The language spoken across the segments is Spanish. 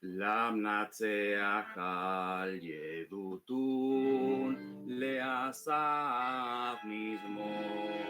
למנצח על ידותון, לאסף מזמור.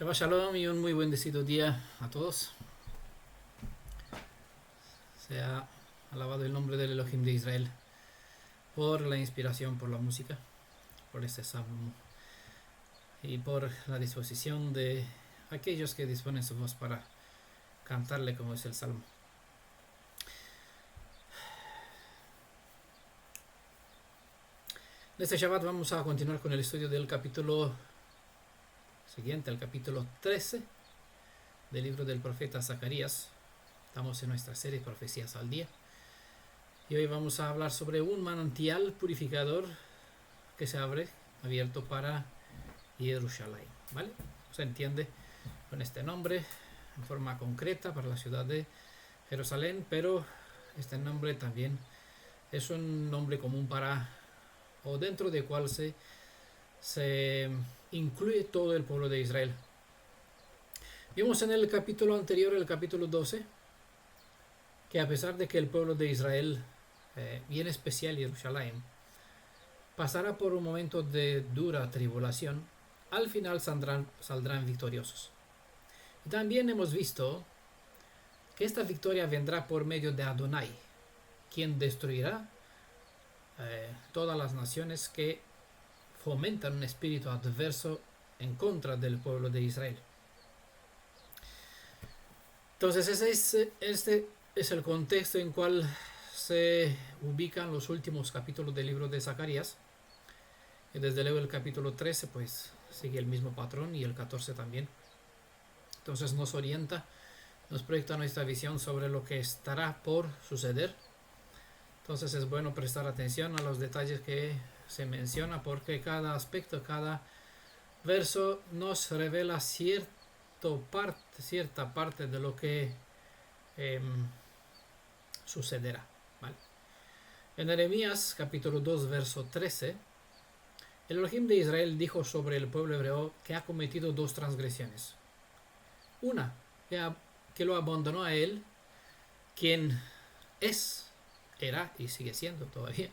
Shabbat Shalom y un muy bendecido día a todos. Sea alabado el nombre del Elohim de Israel por la inspiración, por la música, por este salmo y por la disposición de aquellos que disponen su voz para cantarle como es el salmo. En este Shabbat vamos a continuar con el estudio del capítulo siguiente, el capítulo 13 del libro del profeta Zacarías. Estamos en nuestra serie Profecías al Día y hoy vamos a hablar sobre un manantial purificador que se abre, abierto para Jerusalén, ¿vale? Se entiende con este nombre en forma concreta para la ciudad de Jerusalén, pero este nombre también es un nombre común para, o dentro de cual se incluye todo el pueblo de Israel. Vimos en el capítulo anterior, el capítulo 12, que a pesar de que el pueblo de Israel, y en especial Jerusalén, pasará por un momento de dura tribulación, al final saldrán victoriosos. Y también hemos visto que esta victoria vendrá por medio de Adonai, quien destruirá todas las naciones que fomentan un espíritu adverso en contra del pueblo de Israel. Entonces este es el contexto en cual se ubican los últimos capítulos del libro de Zacarías. Y desde luego el capítulo 13 pues sigue el mismo patrón, y el 14 también. Entonces nos orienta, nos proyecta nuestra visión sobre lo que estará por suceder. Entonces es bueno prestar atención a los detalles que se menciona, porque cada aspecto, cada verso nos revela cierta parte de lo que sucederá, ¿vale? En Jeremías capítulo 2 verso 13, el Elohim de Israel dijo sobre el pueblo hebreo que ha cometido dos transgresiones. Una, que lo abandonó a él, quien era y sigue siendo todavía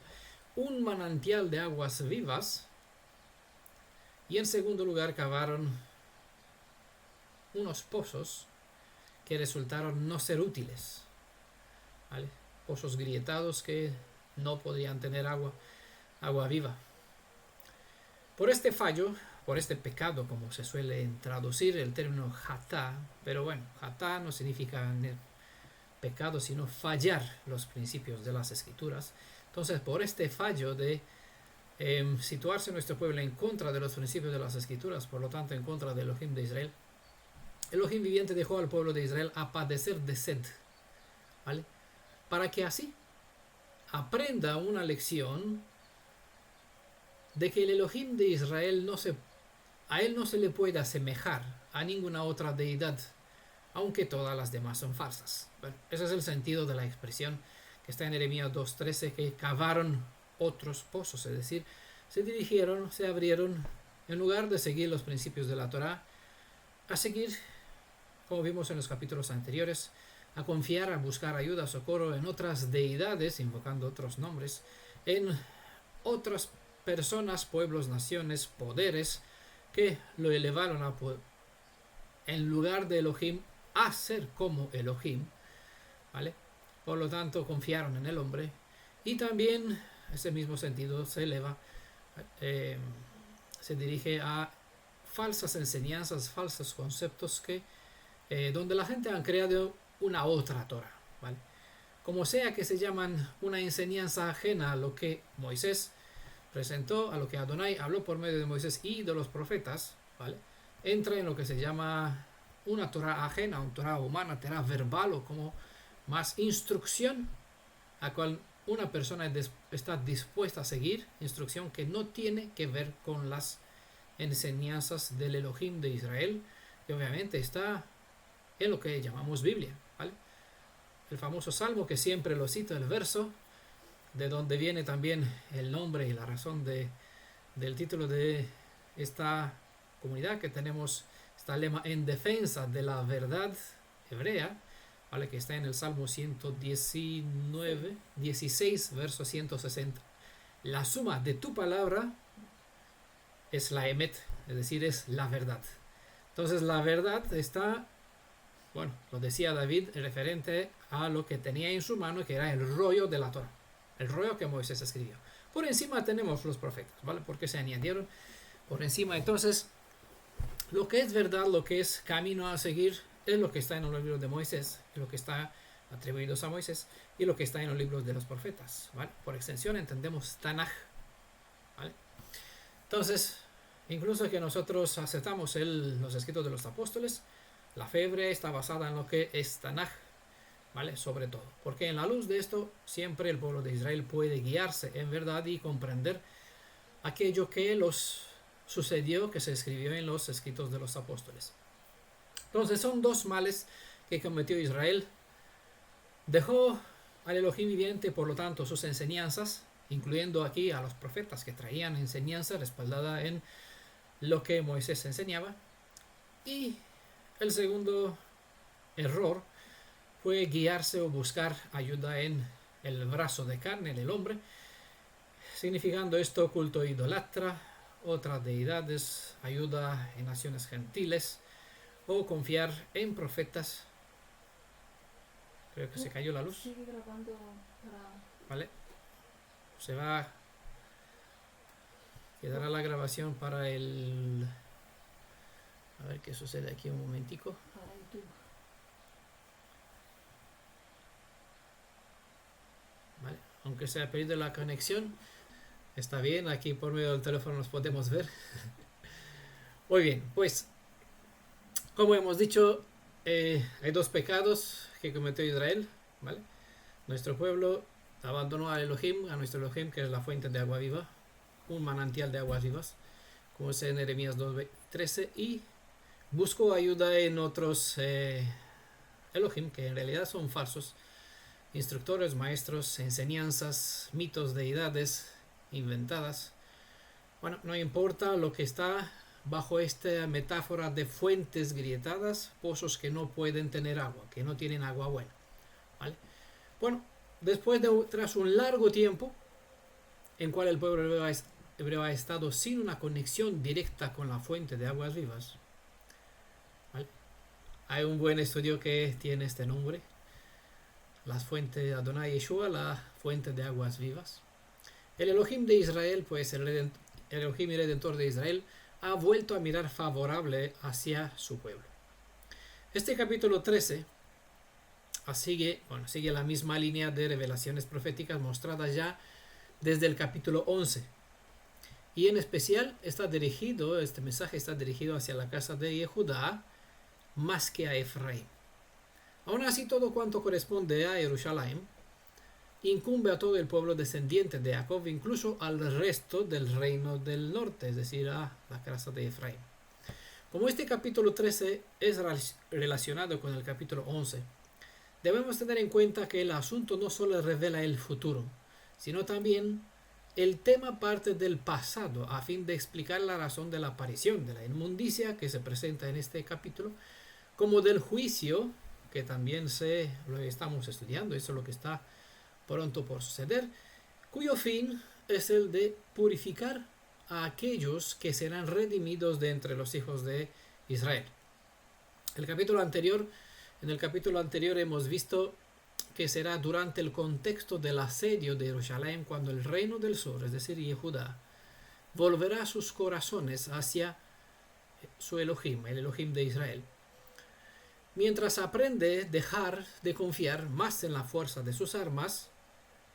un manantial de aguas vivas. Y en segundo lugar, cavaron unos pozos que resultaron no ser útiles, ¿vale? Pozos grietados que no podían tener agua viva. Por este fallo, por este pecado, como se suele traducir el término hatá, pero bueno, hatá no significa pecado, sino fallar los principios de las escrituras. Entonces, por este fallo de situarse nuestro pueblo en contra de los principios de las escrituras, por lo tanto en contra del Elohim de Israel, el Elohim viviente dejó al pueblo de Israel a padecer de sed, ¿vale? Para que así aprenda una lección de que el Elohim de Israel a él no se le puede asemejar a ninguna otra deidad, aunque todas las demás son falsas. Bueno, ese es el sentido de la expresión que está en Jeremías 2.13, que cavaron otros pozos, es decir, se abrieron, en lugar de seguir los principios de la Torá, a seguir, como vimos en los capítulos anteriores, a confiar, a buscar ayuda, socorro en otras deidades, invocando otros nombres, en otras personas, pueblos, naciones, poderes, que lo elevaron en lugar de Elohim a ser como Elohim, ¿vale? Por lo tanto, confiaron en el hombre, y también ese mismo sentido se eleva, se dirige a falsas enseñanzas, falsos conceptos donde la gente ha creado una otra Torah, ¿vale? Como sea que se llaman una enseñanza ajena a lo que Moisés presentó, a lo que Adonai habló por medio de Moisés y de los profetas, ¿vale? Entra en lo que se llama una Torah ajena, una Torah humana, Torah verbal, o como más instrucción a cual una persona está dispuesta a seguir, instrucción que no tiene que ver con las enseñanzas del Elohim de Israel, que obviamente está en lo que llamamos Biblia, ¿vale? El famoso salmo que siempre lo cito, el verso de donde viene también el nombre y la razón del título de esta comunidad, que tenemos esta lema en defensa de la verdad hebrea, ¿vale? Que está en el Salmo 16, verso 160. La suma de tu palabra es la emet, es decir, es la verdad. Entonces la verdad está, bueno, lo decía David, referente a lo que tenía en su mano, que era el rollo de la Torah, el rollo que Moisés escribió. Por encima tenemos los profetas, ¿vale? Porque se añadieron por encima. Entonces, lo que es verdad, lo que es camino a seguir, es lo que está en los libros de Moisés, lo que está atribuidos a Moisés, y lo que está en los libros de los profetas, ¿vale? Por extensión entendemos Tanaj, ¿vale? Entonces, incluso que nosotros aceptamos los escritos de los apóstoles, la fe hebrea está basada en lo que es Tanaj, ¿vale? Sobre todo, porque en la luz de esto siempre el pueblo de Israel puede guiarse en verdad y comprender aquello que los sucedió, que se escribió en los escritos de los apóstoles. Entonces son dos males que cometió Israel. Dejó al Elohim viviente, por lo tanto, sus enseñanzas, incluyendo aquí a los profetas que traían enseñanza respaldada en lo que Moisés enseñaba. Y el segundo error fue guiarse o buscar ayuda en el brazo de carne del hombre, significando esto culto idolatra, otras deidades, ayuda en naciones gentiles o confiar en profetas. Creo que se cayó la luz. Sigue grabando para... ¿Vale? Se va a quedará la grabación para el... A ver qué sucede aquí un momentico. para YouTube. ¿Vale? Aunque se ha perdido la conexión, está bien, aquí por medio del teléfono nos podemos ver. Muy bien, pues como hemos dicho, hay dos pecados que cometió Israel, ¿vale? Nuestro pueblo abandonó a Elohim, a nuestro Elohim, que es la fuente de agua viva, un manantial de aguas vivas, como es en Jeremías 2:13, y buscó ayuda en otros Elohim, que en realidad son falsos, instructores, maestros, enseñanzas, mitos, deidades inventadas. Bueno, no importa lo que está bajo esta metáfora de fuentes grietadas, pozos que no pueden tener agua, que no tienen agua buena, ¿vale? Bueno, tras un largo tiempo en cual el pueblo hebreo ha estado sin una conexión directa con la fuente de aguas vivas, ¿vale? Hay un buen estudio que tiene este nombre, las fuentes de Adonai Yeshua, la fuente de aguas vivas. El Elohim de Israel, pues el Elohim y Redentor de Israel, ha vuelto a mirar favorable hacia su pueblo. Este capítulo 13 sigue la misma línea de revelaciones proféticas mostradas ya desde el capítulo 11. Y en especial este mensaje está dirigido hacia la casa de Yehudá más que a Efraín. Aún así, todo cuanto corresponde a Jerusalén incumbe a todo el pueblo descendiente de Jacob, incluso al resto del reino del norte, es decir, a la casa de Efraín. Como este capítulo 13 es relacionado con el capítulo 11, debemos tener en cuenta que el asunto no solo revela el futuro, sino también el tema parte del pasado, a fin de explicar la razón de la aparición de la inmundicia que se presenta en este capítulo, como del juicio, que también lo estamos estudiando, eso es lo que está pronto por suceder, cuyo fin es el de purificar a aquellos que serán redimidos de entre los hijos de Israel. En el capítulo anterior hemos visto que será durante el contexto del asedio de Jerusalén cuando el reino del sur, es decir, Yehudá, volverá sus corazones hacia su Elohim, el Elohim de Israel. Mientras aprende a dejar de confiar más en la fuerza de sus armas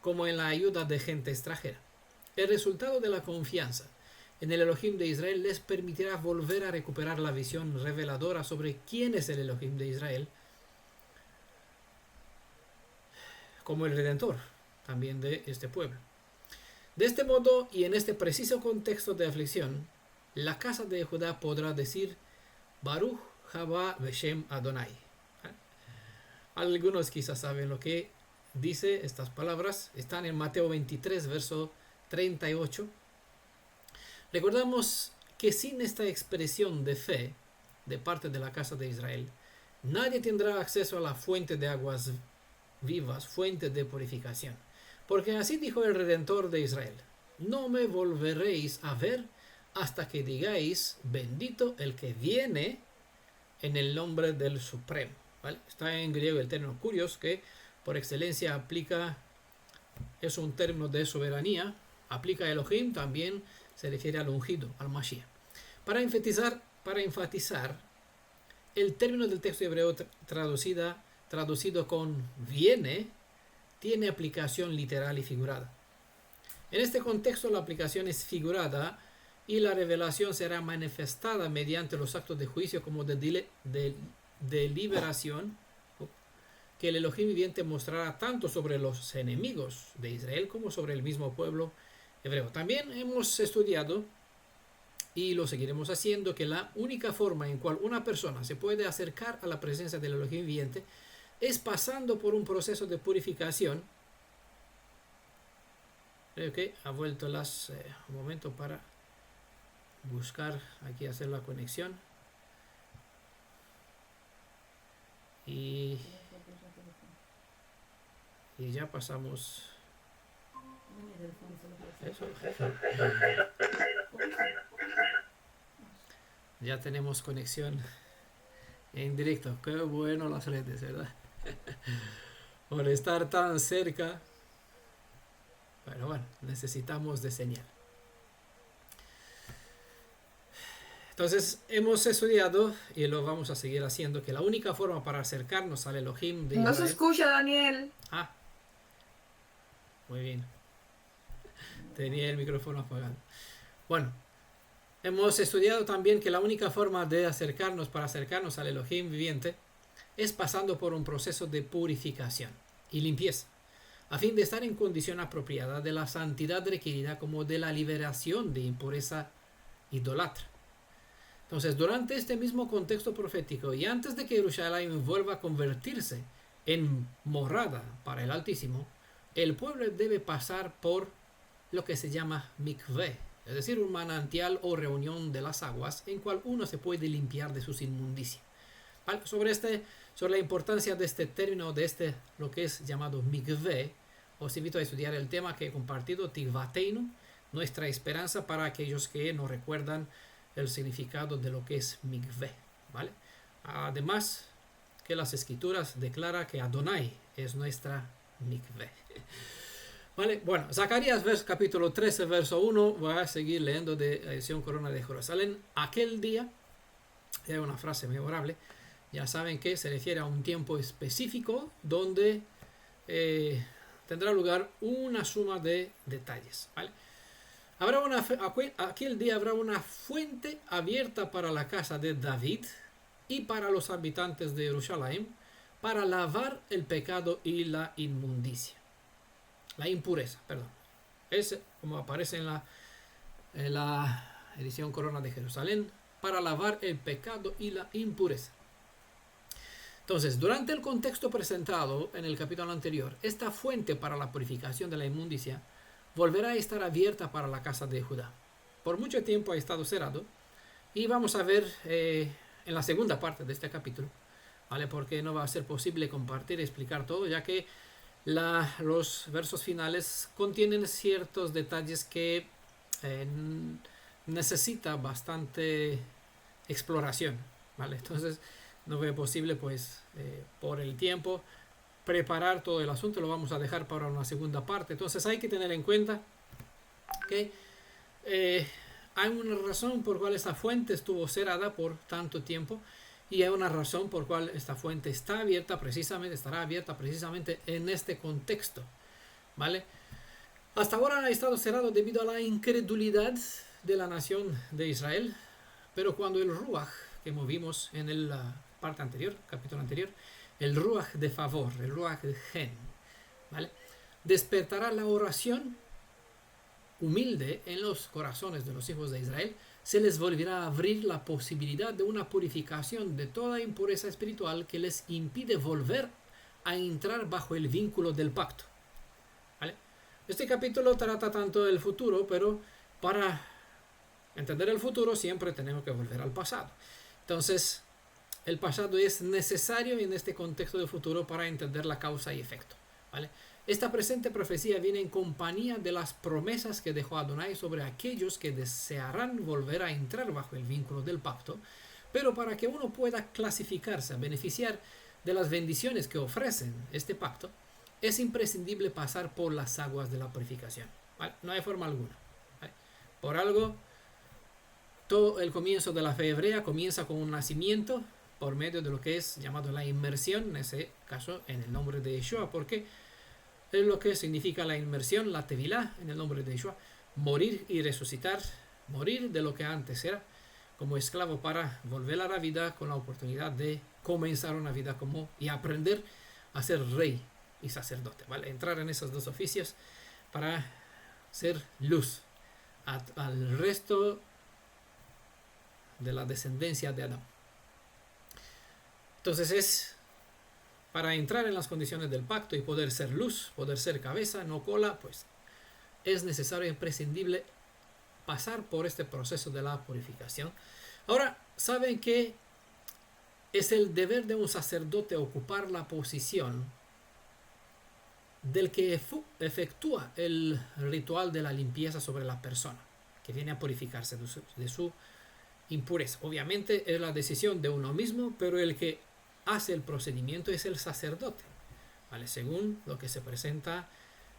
como en la ayuda de gente extranjera. El resultado de la confianza en el Elohim de Israel les permitirá volver a recuperar la visión reveladora sobre quién es el Elohim de Israel como el Redentor también de este pueblo. De este modo y en este preciso contexto de aflicción, la casa de Judá podrá decir Baruch Haba Beshem Adonai. Algunos quizás saben lo que dice estas palabras. Están en Mateo 23, verso 38. Recordamos que sin esta expresión de fe de parte de la casa de Israel, nadie tendrá acceso a la fuente de aguas vivas, fuente de purificación. Porque así dijo el Redentor de Israel: no me volveréis a ver hasta que digáis bendito el que viene en el nombre del Supremo. ¿Vale? Está en griego el término kurios, que por excelencia es un término de soberanía, aplica a Elohim, también se refiere al ungido, al Mashiach. Para enfatizar, el término del texto hebreo traducido con viene, tiene aplicación literal y figurada. En este contexto la aplicación es figurada y la revelación será manifestada mediante los actos de juicio como de liberación que el Elohim viviente mostrará tanto sobre los enemigos de Israel como sobre el mismo pueblo hebreo. También hemos estudiado, y lo seguiremos haciendo, que la única forma en cual una persona se puede acercar a la presencia del Elohim viviente es pasando por un proceso de purificación. Creo que ha vuelto un momento para buscar aquí, hacer la conexión. Y ya pasamos eso. Ya tenemos conexión en directo. Qué bueno las redes, ¿verdad? Por estar tan cerca. Pero bueno, necesitamos de señal. Entonces hemos estudiado, y lo vamos a seguir haciendo, que la única forma para acercarnos al Elohim de No Israel... se escucha, Daniel. Ah, muy bien. Tenía el micrófono apagado. Bueno, hemos estudiado también que la única forma de para acercarnos al Elohim viviente es pasando por un proceso de purificación y limpieza, a fin de estar en condición apropiada de la santidad requerida como de la liberación de impureza idólatra. Entonces, durante este mismo contexto profético y antes de que Jerusalén vuelva a convertirse en morada para el Altísimo, el pueblo debe pasar por lo que se llama mikveh, es decir, un manantial o reunión de las aguas en cual uno se puede limpiar de sus inmundicias. ¿Vale? Sobre la importancia de este término, lo que es llamado mikveh, os invito a estudiar el tema que he compartido, Tikvateinu, nuestra esperanza, para aquellos que no recuerdan el significado de lo que es mikveh, ¿vale? Además, que las escrituras declaran que Adonai es nuestra mikveh. ¿Vale? Bueno, Zacarías capítulo 13, verso 1, voy a seguir leyendo de la edición Corona de Jerusalén. Aquel día, hay una frase memorable, ya saben que se refiere a un tiempo específico donde tendrá lugar una suma de detalles, ¿vale? Aquel día habrá una fuente abierta para la casa de David y para los habitantes de Jerusalén para lavar el pecado y la inmundicia. La impureza, perdón. Es como aparece en la edición Corona de Jerusalén, para lavar el pecado y la impureza. Entonces, durante el contexto presentado en el capítulo anterior, esta fuente para la purificación de la inmundicia volverá a estar abierta para la casa de Judá. Por mucho tiempo ha estado cerrado, y vamos a ver en la segunda parte de este capítulo, ¿vale? Porque no va a ser posible compartir y explicar todo, ya que los versos finales contienen ciertos detalles que necesita bastante exploración, ¿vale? Entonces no fue posible, pues, por el tiempo, preparar todo el asunto. Lo vamos a dejar para una segunda parte. Entonces hay que tener en cuenta que hay una razón por cual esta fuente estuvo cerrada por tanto tiempo, y hay una razón por cual esta fuente estará abierta precisamente en este contexto, ¿vale? Hasta ahora ha estado cerrado debido a la incredulidad de la nación de Israel, pero cuando el Ruach, que movimos en el parte anterior, capítulo anterior, el Ruach de favor, el Ruach de Gen, ¿vale?, despertará la oración humilde en los corazones de los hijos de Israel, se les volverá a abrir la posibilidad de una purificación de toda impureza espiritual que les impide volver a entrar bajo el vínculo del pacto, ¿vale? Este capítulo trata tanto del futuro, pero para entender el futuro siempre tenemos que volver al pasado. Entonces, el pasado es necesario en este contexto del futuro para entender la causa y efecto, ¿vale? Esta presente profecía viene en compañía de las promesas que dejó Adonai sobre aquellos que desearán volver a entrar bajo el vínculo del pacto, pero para que uno pueda clasificarse, beneficiar de las bendiciones que ofrecen este pacto, es imprescindible pasar por las aguas de la purificación, ¿vale? No hay forma alguna, ¿vale? Por algo, todo el comienzo de la fe hebrea comienza con un nacimiento por medio de lo que es llamado la inmersión, en ese caso en el nombre de Yeshua, porque es lo que significa la inmersión, la tevilá, en el nombre de Yeshua: morir y resucitar, morir de lo que antes era como esclavo para volver a la vida con la oportunidad de comenzar una vida y aprender a ser rey y sacerdote, ¿vale? Entrar en esos dos oficios para ser luz al resto de la descendencia de Adán. Entonces es para entrar en las condiciones del pacto y poder ser luz, poder ser cabeza, no cola, pues es necesario e imprescindible pasar por este proceso de la purificación. Ahora, ¿saben que es el deber de un sacerdote ocupar la posición del que efectúa el ritual de la limpieza sobre la persona que viene a purificarse de su impureza? Obviamente es la decisión de uno mismo, pero el que hace el procedimiento es el sacerdote, ¿vale? Según lo que se presenta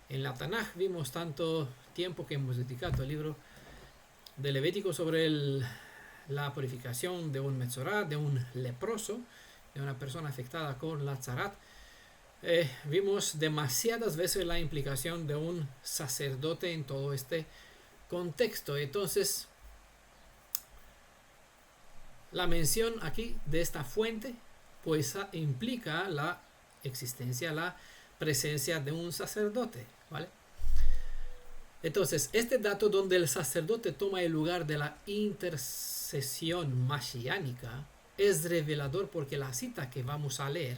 en la Tanaj. Vimos tanto tiempo que hemos dedicado al libro de Levítico sobre la purificación de un metzorá, de un leproso, de una persona afectada con la tzarat. Vimos demasiadas veces la implicación de un sacerdote en todo este contexto. Entonces, la mención aquí de esta fuente pues implica la existencia, la presencia de un sacerdote, ¿vale? Entonces, este dato donde el sacerdote toma el lugar de la intercesión mashiánica es revelador, porque la cita que vamos a leer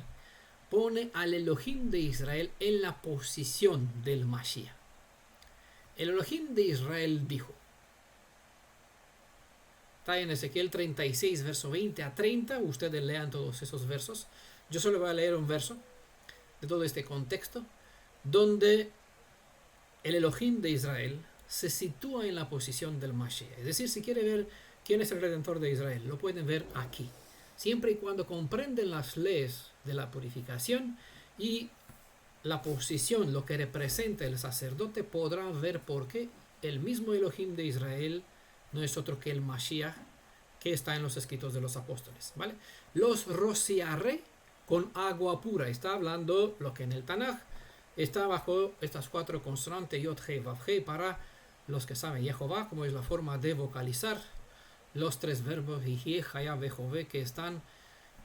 pone al Elohim de Israel en la posición del Mashiach. El Elohim de Israel dijo, está en Ezequiel 36, verso 20 a 30, ustedes lean todos esos versos. Yo solo voy a leer un verso de todo este contexto, donde el Elohim de Israel se sitúa en la posición del Mashiach. Es decir, si quiere ver quién es el Redentor de Israel, lo pueden ver aquí. Siempre y cuando comprenden las leyes de la purificación y la posición, lo que representa el sacerdote, podrán ver por qué el mismo Elohim de Israel no es otro que el Mashiach que está en los escritos de los apóstoles, ¿vale? Los rociaré con agua pura. Está hablando lo que en el Tanaj está bajo estas 4 consonantes Yod Hei Vav Hei para los que saben Jehová, como es la forma de vocalizar los 3 verbos Yihye, Haya, Bejové, que están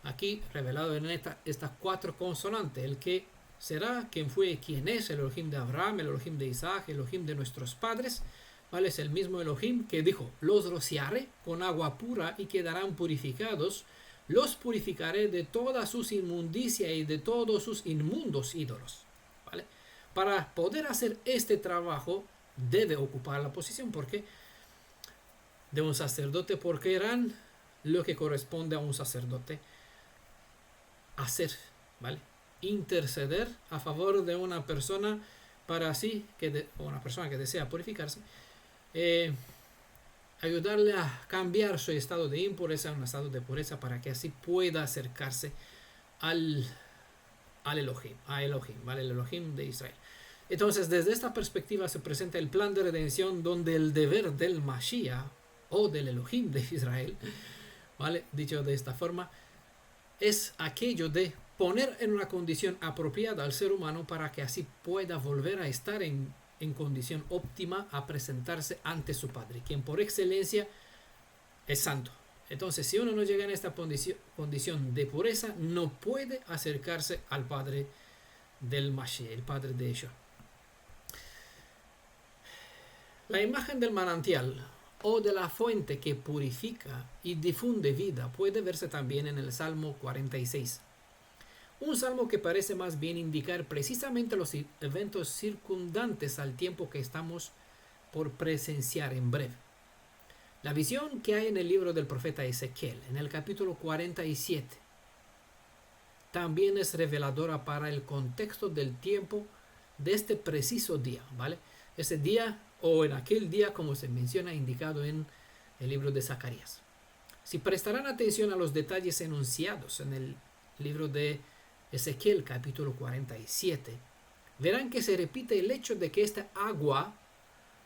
aquí revelados en estas 4 consonantes. El que será, quien fue, quien es, el Elohim de Abraham, el Elohim de Isaac, el Elohim de nuestros padres, ¿vale? Es el mismo Elohim que dijo, los rociaré con agua pura y quedarán purificados, los purificaré de toda sus inmundicia y de todos sus inmundos ídolos, ¿vale? Para poder hacer este trabajo debe ocupar la posición de un sacerdote, porque eran lo que corresponde a un sacerdote hacer, ¿vale? Interceder a favor de una persona para así una persona que desea purificarse, ayudarle a cambiar su estado de impureza a un estado de pureza, para que así pueda acercarse al Elohim, ¿vale? El Elohim de Israel. Entonces, desde esta perspectiva se presenta el plan de redención, donde el deber del Mashiach o del Elohim de Israel, ¿vale? Dicho de esta forma, es aquello de poner en una condición apropiada al ser humano para que así pueda volver a estar en condición óptima a presentarse ante su Padre, quien por excelencia es santo. Entonces, si uno no llega en esta condición de pureza, no puede acercarse al Padre del Mashiach, el Padre de Yeshua. La imagen del manantial o de la fuente que purifica y difunde vida puede verse también en el Salmo 46. Un salmo que parece más bien indicar precisamente los eventos circundantes al tiempo que estamos por presenciar en breve. La visión que hay en el libro del profeta Ezequiel, en el capítulo 47, también es reveladora para el contexto del tiempo de este preciso día, ¿vale? Ese día o en aquel día, como se menciona, indicado en el libro de Zacarías. Si prestarán atención a los detalles enunciados en el libro de Ezequiel capítulo 47, verán que se repite el hecho de que esta agua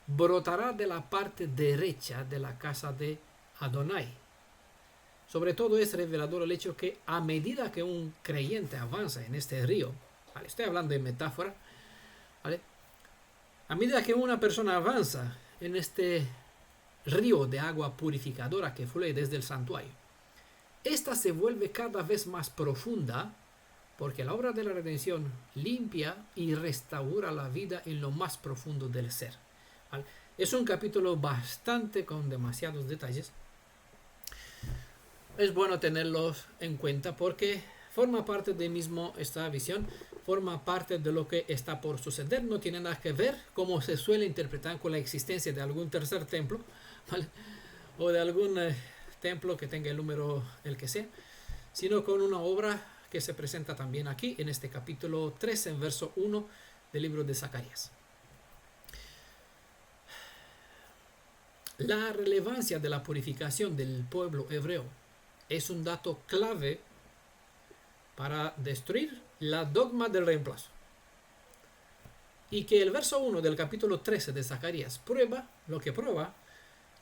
brotará de la parte derecha de la casa de Adonai. Sobre todo es revelador el hecho que a medida que un creyente avanza en este río, ¿vale? Estoy hablando de metáfora, ¿vale? A medida que una persona avanza en este río de agua purificadora que fluye desde el santuario, esta se vuelve cada vez más profunda, porque la obra de la redención limpia y restaura la vida en lo más profundo del ser. ¿vale? Es un capítulo bastante con demasiados detalles. Es bueno tenerlos en cuenta porque forma parte de mismo esta visión, forma parte de lo que está por suceder, no tiene nada que ver como se suele interpretar con la existencia de algún tercer templo, ¿vale? O de algún templo que tenga el número el que sea, sino con una obra que se presenta también aquí en este capítulo 3 en verso 1 del libro de Zacarías. La relevancia de la purificación del pueblo hebreo es un dato clave para destruir la dogma del reemplazo. Y que el verso 1 del capítulo 13 de Zacarías lo que prueba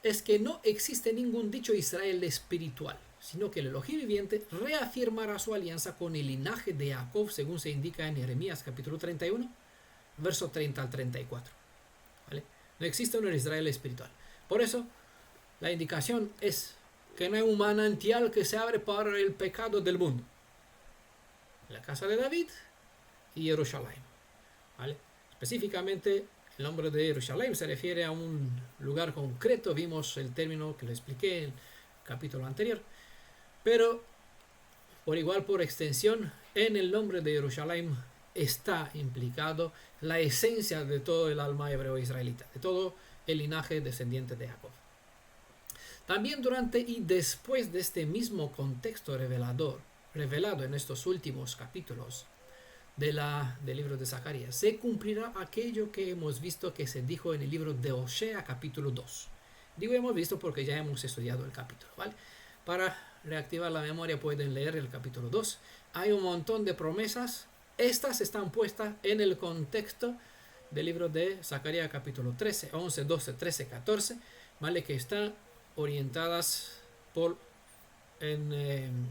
es que no existe ningún dicho Israel espiritual, sino que el Elohim viviente reafirmará su alianza con el linaje de Jacob, según se indica en Jeremías capítulo 31, verso 30 al 34. ¿Vale? No existe un Israel espiritual. Por eso, la indicación es que no hay un manantial que se abre para el pecado del mundo. La casa de David y Jerusalén. ¿Vale? Específicamente, el nombre de Jerusalén se refiere a un lugar concreto. Vimos el término que lo expliqué en el capítulo anterior. Pero, por igual, por extensión, en el nombre de Jerusalén está implicado la esencia de todo el alma hebreo israelita, de todo el linaje descendiente de Jacob. También durante y después de este mismo contexto revelado en estos últimos capítulos del libro de Zacarías, se cumplirá aquello que hemos visto que se dijo en el libro de Osea capítulo 2. Digo hemos visto porque ya hemos estudiado el capítulo, ¿vale? Para reactivar la memoria pueden leer el capítulo 2. Hay un montón de promesas. Estas están puestas en el contexto del libro de Zacarías capítulo 13, 11, 12, 13, 14, ¿vale? Que están orientadas en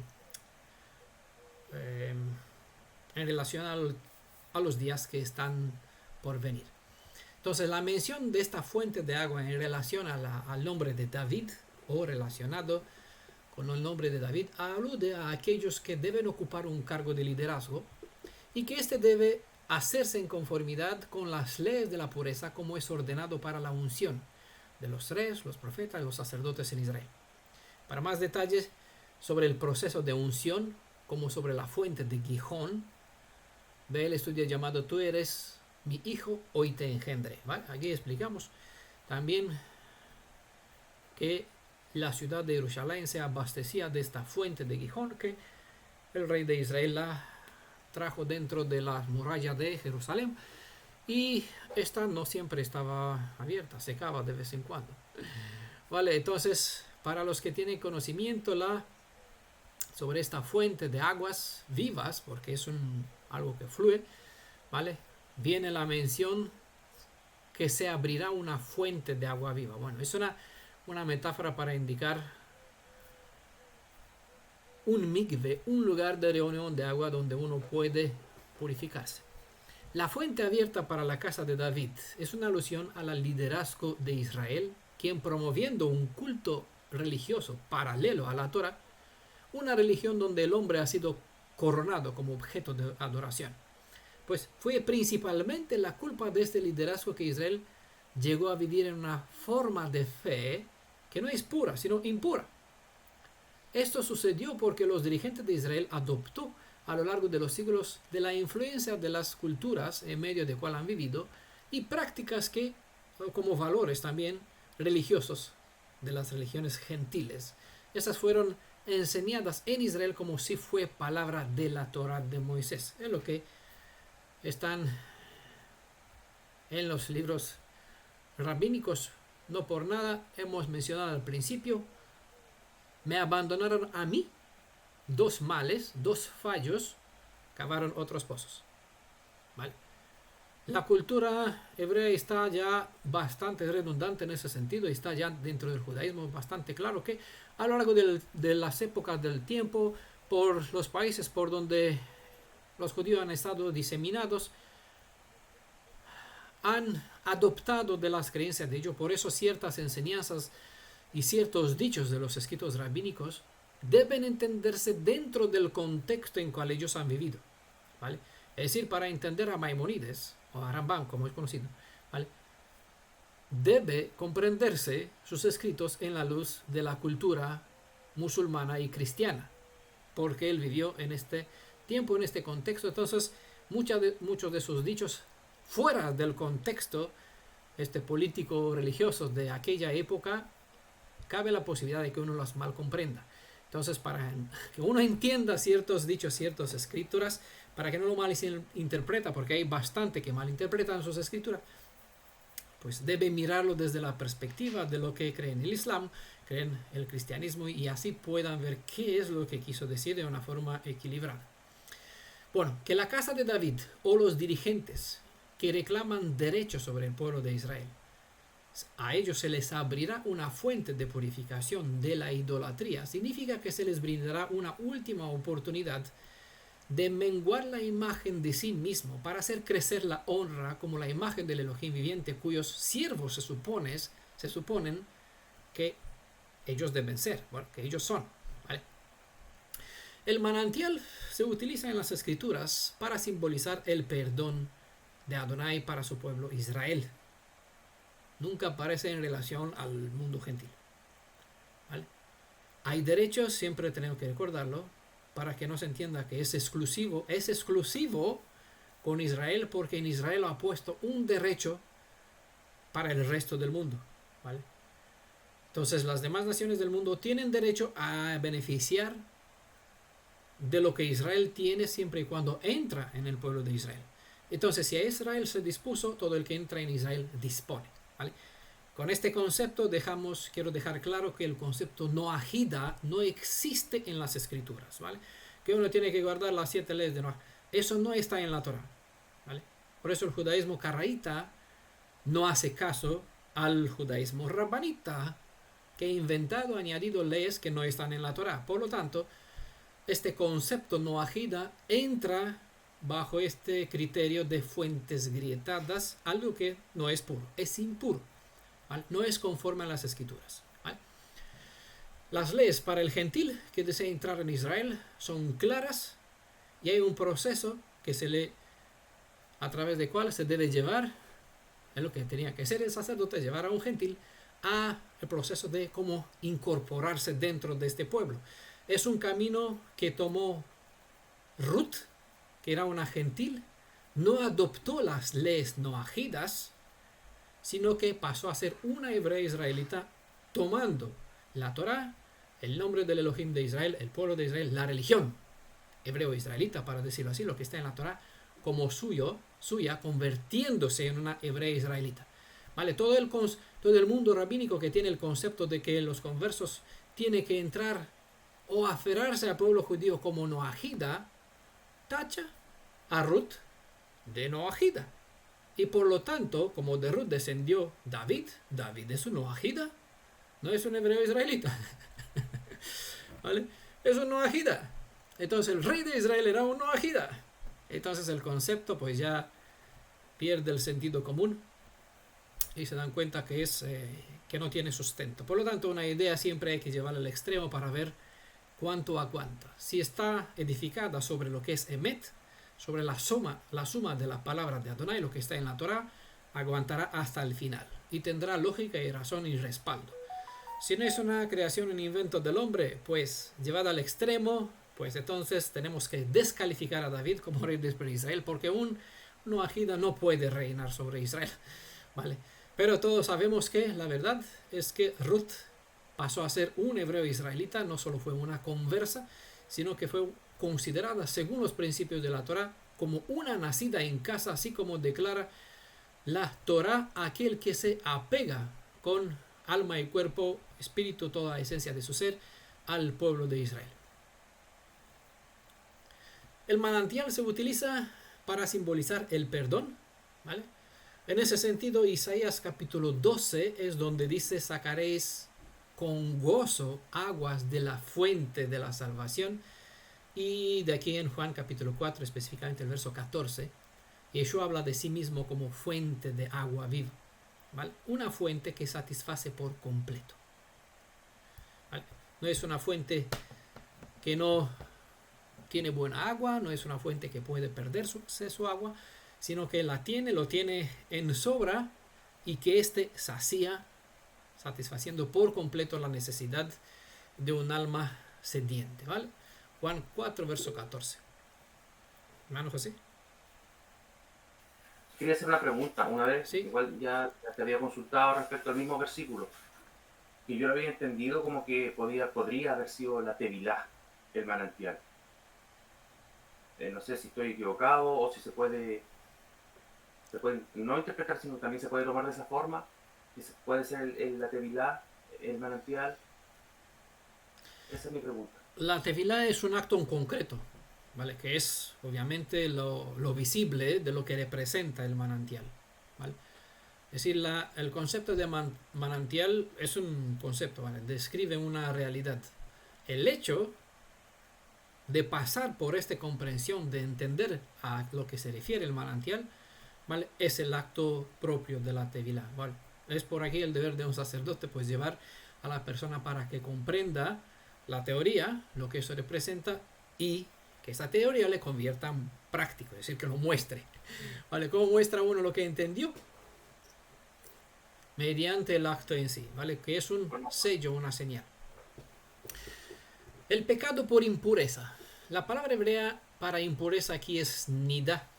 relación a los días que están por venir. Entonces, la mención de esta fuente de agua en relación al nombre de David, o relacionado con el nombre de David, alude a aquellos que deben ocupar un cargo de liderazgo y que éste debe hacerse en conformidad con las leyes de la pureza como es ordenado para la unción de los reyes, los profetas y los sacerdotes en Israel. Para más detalles sobre el proceso de unción, como sobre la fuente de Gijón, ve el estudio llamado Tú eres mi hijo, hoy te engendré. ¿Vale? Aquí explicamos también que la ciudad de Jerusalén se abastecía de esta fuente de Gijón que el rey de Israel la trajo dentro de las murallas de Jerusalén, y esta no siempre estaba abierta, secaba de vez en cuando. Vale, entonces, para los que tienen conocimiento sobre esta fuente de aguas vivas, porque es algo que fluye, ¿vale? Viene la mención que se abrirá una fuente de agua viva. Bueno, es una metáfora para indicar un mikve, un lugar de reunión de agua donde uno puede purificarse. La fuente abierta para la casa de David es una alusión al liderazgo de Israel, quien promoviendo un culto religioso paralelo a la Torah, una religión donde el hombre ha sido coronado como objeto de adoración. Pues fue principalmente la culpa de este liderazgo que Israel llegó a vivir en una forma de fe que no es pura, sino impura. Esto sucedió porque los dirigentes de Israel adoptó a lo largo de los siglos de la influencia de las culturas en medio de cual han vivido y prácticas que, como valores también religiosos de las religiones gentiles, estas fueron enseñadas en Israel como si fue palabra de la Torah de Moisés. Es lo que están en los libros rabínicos. No por nada hemos mencionado al principio: me abandonaron a mí, 2 males, 2 fallos, cavaron otros pozos. ¿Vale? La cultura hebrea está ya bastante redundante en ese sentido, está ya dentro del judaísmo bastante claro que a lo largo de las épocas del tiempo, por los países por donde los judíos han estado diseminados, han adoptado de las creencias de ellos. Por eso ciertas enseñanzas y ciertos dichos de los escritos rabínicos deben entenderse dentro del contexto en cual ellos han vivido, ¿vale? Es decir, para entender a Maimónides o a Rambam, como es conocido, ¿vale? debe comprenderse sus escritos en la luz de la cultura musulmana y cristiana, porque él vivió en este tiempo, en este contexto. Entonces, muchos de sus dichos fuera del contexto político religioso de aquella época, cabe la posibilidad de que uno los mal comprenda. Entonces, para que uno entienda ciertos dichos, ciertas escrituras, para que no lo malinterpreta, porque hay bastante que malinterpretan sus escrituras, pues debe mirarlo desde la perspectiva de lo que creen el Islam, creen el cristianismo, y así puedan ver qué es lo que quiso decir de una forma equilibrada. Bueno, que la casa de David o los dirigentes que reclaman derechos sobre el pueblo de Israel, a ellos se les abrirá una fuente de purificación de la idolatría, significa que se les brindará una última oportunidad de menguar la imagen de sí mismo para hacer crecer la honra como la imagen del Elohim viviente, cuyos siervos se suponen que ellos deben ser, bueno, que ellos son, ¿vale? El manantial se utiliza en las escrituras para simbolizar el perdón de Adonai para su pueblo Israel. Nunca aparece en relación al mundo gentil, ¿vale? Hay derechos, siempre tenemos que recordarlo, para que no se entienda que es exclusivo con Israel, porque en Israel ha puesto un derecho para el resto del mundo, ¿vale? Entonces las demás naciones del mundo tienen derecho a beneficiar de lo que Israel tiene siempre y cuando entra en el pueblo de Israel. Entonces, si a Israel se dispuso, todo el que entra en Israel dispone, ¿vale? Con este concepto quiero dejar claro que el concepto noahida no existe en las escrituras, ¿vale? Que uno tiene que guardar las 7 leyes de Noah. Eso no está en la Torah, ¿vale? Por eso el judaísmo caraíta no hace caso al judaísmo rabbanita, que ha inventado, añadido leyes que no están en la Torah. Por lo tanto, este concepto noahida entra bajo este criterio de fuentes grietadas, algo que no es puro, es impuro, ¿vale? No es conforme a las escrituras, ¿vale? Las leyes para el gentil que desea entrar en Israel son claras y hay un proceso a través del cual se debe llevar, es lo que tenía que hacer el sacerdote, llevar a un gentil a el proceso de cómo incorporarse dentro de este pueblo. Es un camino que tomó Ruth, que era una gentil, no adoptó las leyes noahidas, sino que pasó a ser una hebrea israelita, tomando la Torá, el nombre del Elohim de Israel, el pueblo de Israel, la religión hebreo-israelita, para decirlo así, lo que está en la Torá, como suya, convirtiéndose en una hebrea israelita, ¿vale? Todo el mundo rabínico que tiene el concepto de que los conversos tienen que entrar o aferrarse al pueblo judío como noahida, tacha a Ruth de noahida. Y por lo tanto, como de Ruth descendió David es un noahida, no es un hebreo israelita. ¿Vale? Es un noahida. Entonces el rey de Israel era un noahida. Entonces el concepto pues ya pierde el sentido común y se dan cuenta que que no tiene sustento. Por lo tanto, una idea siempre hay que llevarla al extremo para ver cuánto aguanta. Si está edificada sobre lo que es Emet, sobre la suma de la palabra de Adonai, lo que está en la Torah, aguantará hasta el final y tendrá lógica y razón y respaldo. Si no es una creación, un invento del hombre, pues llevada al extremo, pues entonces tenemos que descalificar a David como rey de Israel, porque un noahida no puede reinar sobre Israel, ¿vale? Pero todos sabemos que la verdad es que Ruth pasó a ser un hebreo israelita, no solo fue una conversa, sino que fue considerada, según los principios de la Torah, como una nacida en casa, así como declara la Torah, aquel que se apega con alma y cuerpo, espíritu, toda esencia de su ser, al pueblo de Israel. El manantial se utiliza para simbolizar el perdón, ¿vale? En ese sentido, Isaías capítulo 12 es donde dice: sacaréis con gozo aguas de la fuente de la salvación. Y de aquí en Juan capítulo 4, específicamente el verso 14, Yeshua habla de sí mismo como fuente de agua viva, ¿vale? Una fuente que satisface por completo, ¿vale? No es una fuente que no tiene buena agua, no es una fuente que puede perder su agua, sino que lo tiene en sobra y que éste sacía, satisfaciendo por completo la necesidad de un alma sediente, ¿vale? Juan 4, verso 14. Hermano José. Quería hacer una pregunta. Una vez, Sí. igual ya te había consultado respecto al mismo versículo, y yo lo había entendido como que podría haber sido la Tevilá, el manantial. No sé si estoy equivocado o si se puede no interpretar, sino también se puede tomar de esa forma. Puede ser la Tevilá, el manantial. Esa es mi pregunta. La tefilá es un acto en concreto, ¿vale? Que es obviamente lo visible de lo que representa el manantial, ¿vale? Es decir, el concepto de manantial es un concepto, ¿vale? Describe una realidad. El hecho de pasar por esta comprensión, de entender a lo que se refiere el manantial, ¿vale? Es el acto propio de la tevilá, ¿vale? Es por aquí el deber de un sacerdote, pues llevar a la persona para que comprenda la teoría, lo que eso representa, y que esa teoría le convierta en práctico, es decir, que lo muestre, ¿vale? ¿Cómo muestra uno lo que entendió? Mediante el acto en sí, ¿vale? Que es un sello, una señal. El pecado por impureza. La palabra hebrea para impureza aquí es nida,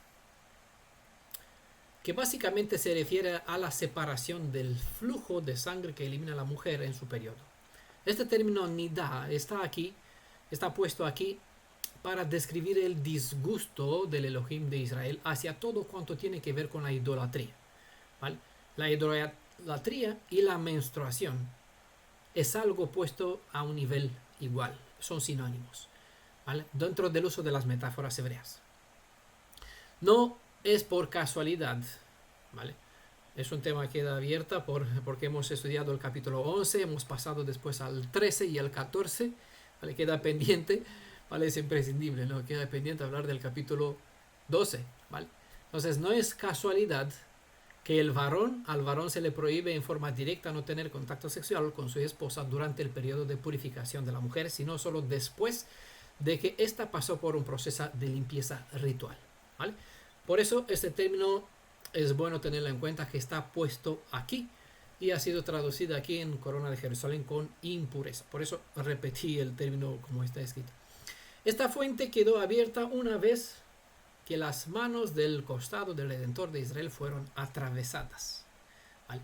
que básicamente se refiere a la separación del flujo de sangre que elimina la mujer en su periodo. Este término nida está puesto aquí para describir el disgusto del Elohim de Israel hacia todo cuanto tiene que ver con la idolatría, ¿vale? La idolatría y la menstruación es algo puesto a un nivel igual, son sinónimos, ¿vale? Dentro del uso de las metáforas hebreas. No es por casualidad, ¿vale? Es un tema que queda abierta porque hemos estudiado el capítulo 11, hemos pasado después al 13 y al 14, ¿vale? Queda pendiente, ¿vale? Es imprescindible, ¿no? Queda pendiente hablar del capítulo 12, ¿vale? Entonces no es casualidad que al varón se le prohíbe en forma directa no tener contacto sexual con su esposa durante el periodo de purificación de la mujer, sino solo después de que ésta pasó por un proceso de limpieza ritual, ¿vale? Por eso este término es bueno tenerlo en cuenta, que está puesto aquí y ha sido traducido aquí en Corona de Jerusalén con impureza. Por eso repetí el término como está escrito. Esta fuente quedó abierta una vez que las manos del costado del Redentor de Israel fueron atravesadas, ¿vale?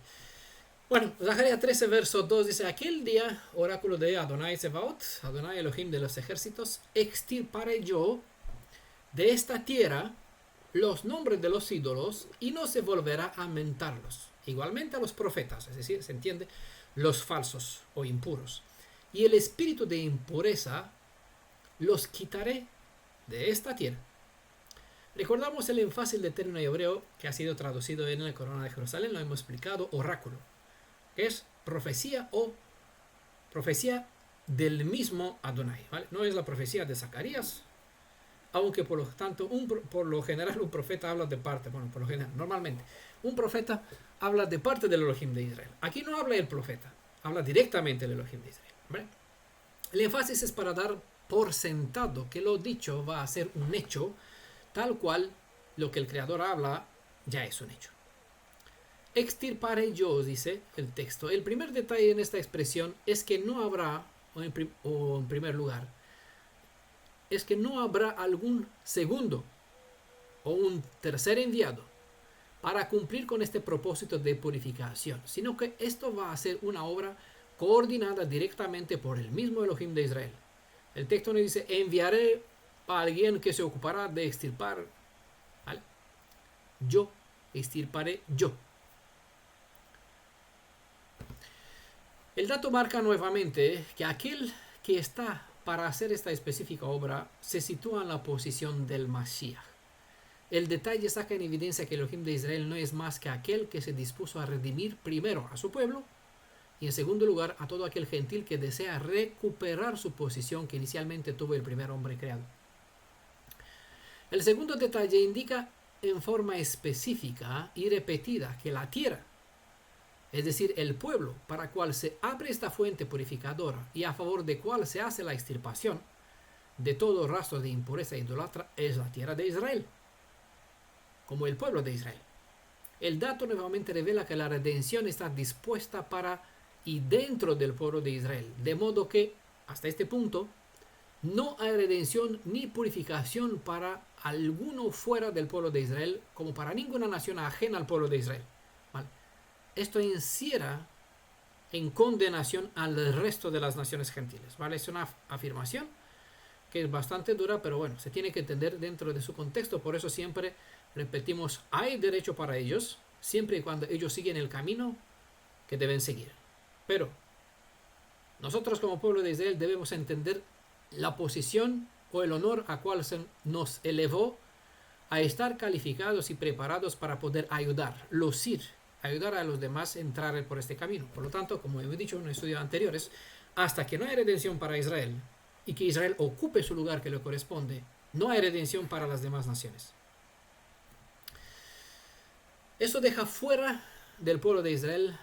Bueno, Zacarías 13, verso 2 dice: aquel día, oráculo de Adonai Sebaot, Adonai Elohim de los ejércitos, extirparé yo de esta tierra los nombres de los ídolos y no se volverá a mentarlos. Igualmente a los profetas, es decir, se entiende, los falsos o impuros. Y el espíritu de impureza los quitaré de esta tierra. Recordamos el énfasis del término hebreo que ha sido traducido en la Corona de Jerusalén, lo hemos explicado, oráculo, que es profecía o profecía del mismo Adonai, ¿vale? No es la profecía de Zacarías, aunque por lo tanto, por lo general un profeta habla de parte, bueno, por lo general, normalmente, un profeta habla de parte del Elohim de Israel. Aquí no habla el profeta, habla directamente del Elohim de Israel, ¿vale? El énfasis es para dar por sentado que lo dicho va a ser un hecho, tal cual lo que el Creador habla ya es un hecho. Extirparé yo, dice el texto. El primer detalle en esta expresión es que no habrá, o en primer lugar, es que no habrá algún segundo o un tercer enviado para cumplir con este propósito de purificación, sino que esto va a ser una obra coordinada directamente por el mismo Elohim de Israel. El texto nos dice: enviaré a alguien que se ocupará de extirpar, ¿vale? Yo extirparé yo. El dato marca nuevamente que aquel que está para hacer esta específica obra se sitúa en la posición del Mashiach. El detalle saca en evidencia que el Elohim de Israel no es más que aquel que se dispuso a redimir primero a su pueblo y en segundo lugar a todo aquel gentil que desea recuperar su posición que inicialmente tuvo el primer hombre creado. El segundo detalle indica en forma específica y repetida que la tierra, es decir, el pueblo para cual se abre esta fuente purificadora y a favor de cual se hace la extirpación de todo rastro de impureza e idolatra, es la tierra de Israel, como el pueblo de Israel. el dato nuevamente revela que la redención está dispuesta para y dentro del pueblo de Israel. De modo que, hasta este punto, no hay redención ni purificación para alguno fuera del pueblo de Israel, como para ninguna nación ajena al pueblo de Israel. ¿Vale? Esto encierra en condenación al resto de las naciones gentiles. ¿Vale? Es una afirmación que es bastante dura, pero bueno, se tiene que entender dentro de su contexto. Por eso siempre repetimos, hay derecho para ellos, siempre y cuando ellos siguen el camino que deben seguir. Pero nosotros como pueblo de Israel debemos entender la posición o el honor a cual se nos elevó a estar calificados y preparados para poder ayudar a los demás a entrar por este camino. Por lo tanto, como he dicho en estudios anteriores, hasta que no hay redención para Israel y que Israel ocupe su lugar que le corresponde, no hay redención para las demás naciones. Esto deja fuera del pueblo de Israel,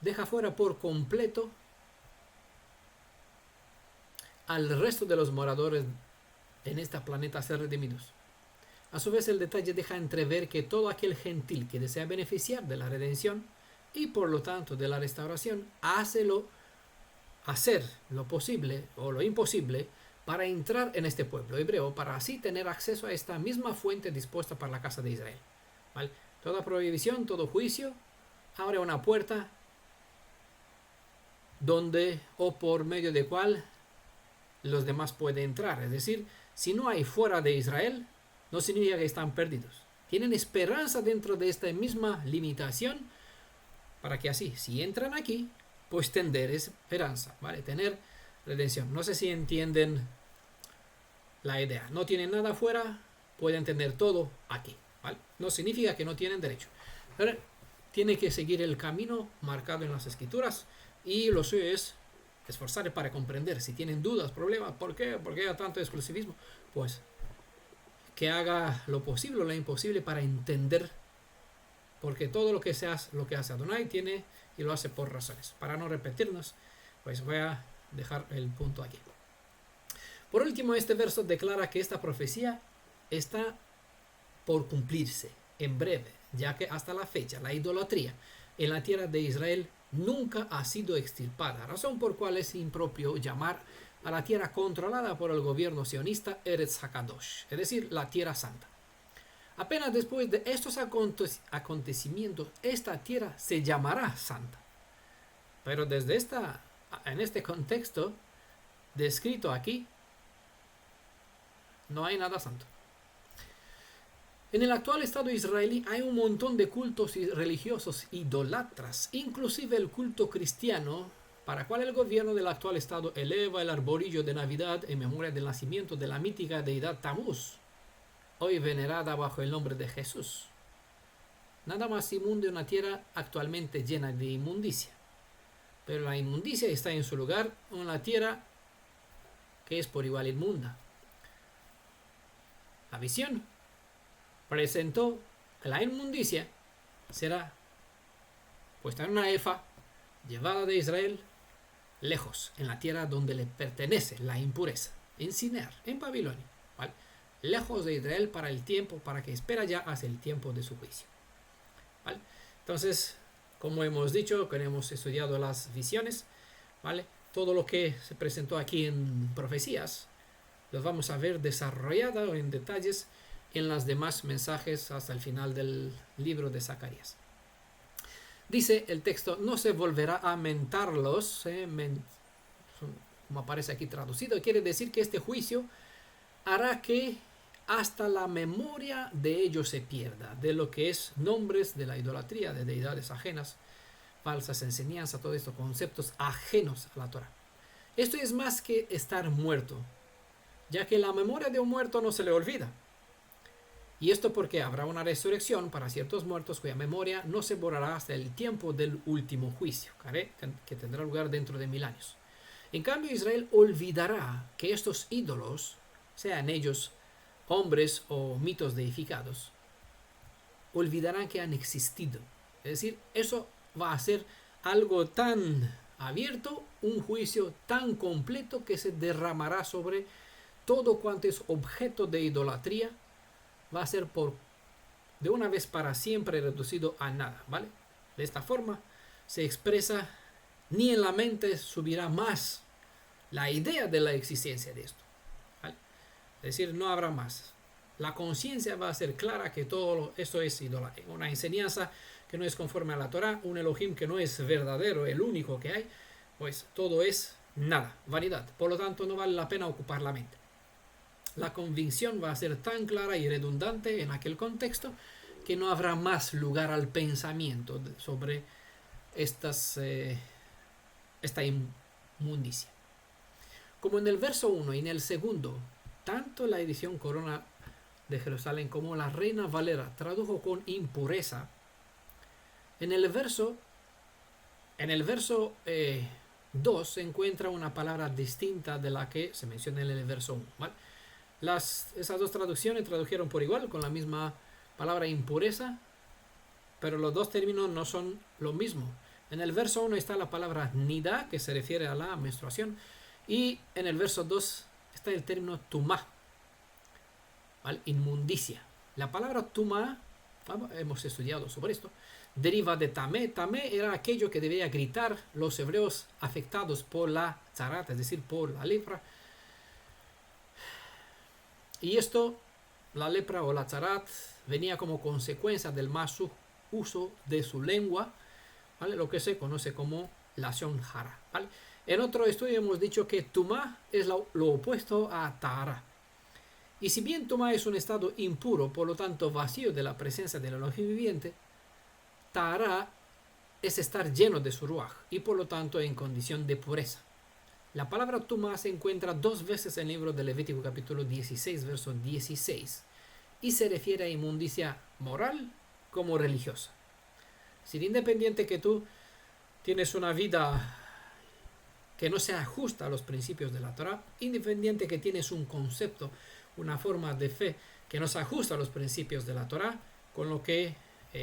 deja fuera por completo al resto de los moradores en este planeta a ser redimidos. A su vez, el detalle deja entrever que todo aquel gentil que desea beneficiar de la redención y por lo tanto de la restauración, hacer lo posible o lo imposible para entrar en este pueblo hebreo, para así tener acceso a esta misma fuente dispuesta para la casa de Israel. ¿Vale? Toda prohibición, todo juicio abre una puerta donde o por medio de cual los demás pueden entrar. Es decir, si no hay fuera de Israel, no significa que están perdidos. Tienen esperanza dentro de esta misma limitación para que así, si entran aquí, pues tener esperanza, ¿vale? Tener redención. No sé si entienden la idea. No tienen nada afuera, pueden tener todo aquí, ¿vale? No significa que no tienen derecho. Pero tienen que seguir el camino marcado en las Escrituras y lo suyo es esforzarse para comprender. Si tienen dudas, problemas, ¿por qué hay tanto exclusivismo? Pues que haga lo posible o lo imposible para entender, porque todo lo que hace Adonai tiene y lo hace por razones. Para no repetirnos, pues voy a dejar el punto aquí. Por último, este verso declara que esta profecía está por cumplirse en breve, ya que hasta la fecha la idolatría en la tierra de Israel nunca ha sido extirpada, razón por cual es impropio llamar a la tierra controlada por el gobierno sionista Eretz Hakadosh, es decir, la tierra santa. Apenas después de estos acontecimientos, esta tierra se llamará santa. Pero en este contexto descrito aquí, no hay nada santo. En el actual Estado israelí hay un montón de cultos religiosos idólatras, inclusive el culto cristiano, para cual el gobierno del actual Estado eleva el arbolillo de Navidad en memoria del nacimiento de la mítica deidad Tamuz, hoy venerada bajo el nombre de Jesús. Nada más inmundo en una tierra actualmente llena de inmundicia. Pero la inmundicia está en su lugar en la tierra que es por igual inmunda. La visión presentó que la inmundicia será puesta en una efa, llevada de Israel lejos, en la tierra donde le pertenece la impureza, en Sinear, en Babilonia, ¿vale? Lejos de Israel para que espera ya hacia el tiempo de su juicio, ¿vale? Entonces, como hemos dicho, que hemos estudiado las visiones, ¿vale? Todo lo que se presentó aquí en profecías, los vamos a ver desarrollado en detalles en los demás mensajes hasta el final del libro de Zacarías. Dice el texto, no se volverá a mentarlos, como aparece aquí traducido, quiere decir que este juicio hará que hasta la memoria de ellos se pierda, de lo que es nombres de la idolatría, de deidades ajenas, falsas enseñanzas, todo esto, conceptos ajenos a la Torah. Esto es más que estar muerto, ya que la memoria de un muerto no se le olvida. Y esto porque habrá una resurrección para ciertos muertos cuya memoria no se borrará hasta el tiempo del último juicio, que tendrá lugar dentro de 1000 años. En cambio, Israel olvidará que estos ídolos, sean ellos hombres o mitos deificados, olvidarán que han existido. Es decir, eso va a ser algo tan abierto, un juicio tan completo que se derramará sobre todo cuanto es objeto de idolatría. Va a ser por de una vez para siempre reducido a nada, ¿vale? De esta forma se expresa, ni en la mente subirá más la idea de la existencia de esto, ¿vale? Es decir, no habrá más. La conciencia va a ser clara que todo esto es idolatría, una enseñanza que no es conforme a la Torah, un Elohim que no es verdadero, el único que hay, pues todo es nada, vanidad. Por lo tanto, no vale la pena ocupar la mente. La convicción va a ser tan clara y redundante en aquel contexto que no habrá más lugar al pensamiento sobre esta inmundicia. Como en el verso 1 y en el segundo, tanto la edición Corona de Jerusalén como la Reina Valera tradujo con impureza. En el verso 2 se encuentra una palabra distinta de la que se menciona en el verso 1, ¿vale? Esas dos traducciones tradujeron por igual con la misma palabra impureza, pero los dos términos no son lo mismo. En el verso 1 está la palabra nida, que se refiere a la menstruación, y en el verso 2 está el término tumá, ¿vale? Inmundicia. La palabra tumá, hemos estudiado sobre esto, deriva de tamé. Tamé era aquello que debía gritar los hebreos afectados por la tzarat, es decir, por la lepra. Y esto, la lepra o la tzarat, venía como consecuencia del mal uso de su lengua, ¿vale? Lo que se conoce como lashon hara, ¿vale? En otro estudio hemos dicho que tumá es lo opuesto a tahara. Y si bien tumá es un estado impuro, por lo tanto vacío de la presencia del Elohim viviente, tahara es estar lleno de su ruaj y por lo tanto en condición de pureza. La palabra tumá se encuentra 2 veces en el libro de Levítico capítulo 16, verso 16, y se refiere a inmundicia moral como religiosa. Sin independiente que tú tienes una vida que no se ajusta a los principios de la Torah, independiente que tienes un concepto, una forma de fe que no se ajusta a los principios de la Torah, con lo que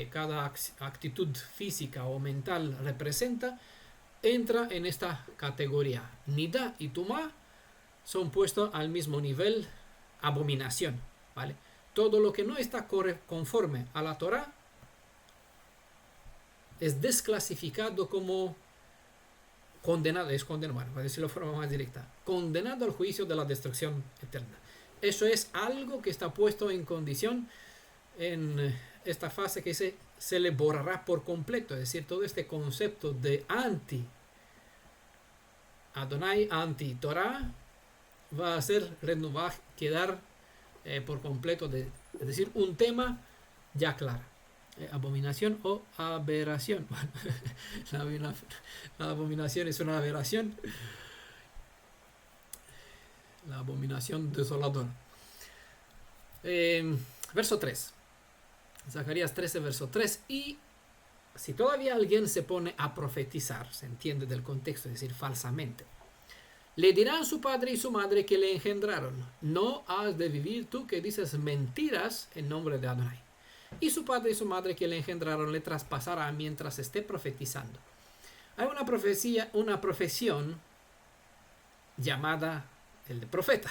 cada actitud física o mental representa, entra en esta categoría. Nida y Tumá son puestos al mismo nivel, abominación, ¿vale? Todo lo que no está conforme a la Torah es desclasificado como condenado, bueno, para decirlo de forma más directa, condenado al juicio de la destrucción eterna. Eso es algo que está puesto en condición en esta fase que se le borrará por completo, es decir, todo este concepto de anti Adonai, anti Torah, va a ser renovar, quedar por completo, es decir, un tema ya claro. Abominación o aberración. La abominación es una aberración. La abominación desoladora. Verso 3. Zacarías 13, verso 3. Y si todavía alguien se pone a profetizar, se entiende del contexto, es decir, falsamente, le dirán su padre y su madre que le engendraron: no has de vivir tú que dices mentiras en nombre de Adonai. Y su padre y su madre que le engendraron le traspasarán mientras esté profetizando. Hay una profesión llamada el de profeta.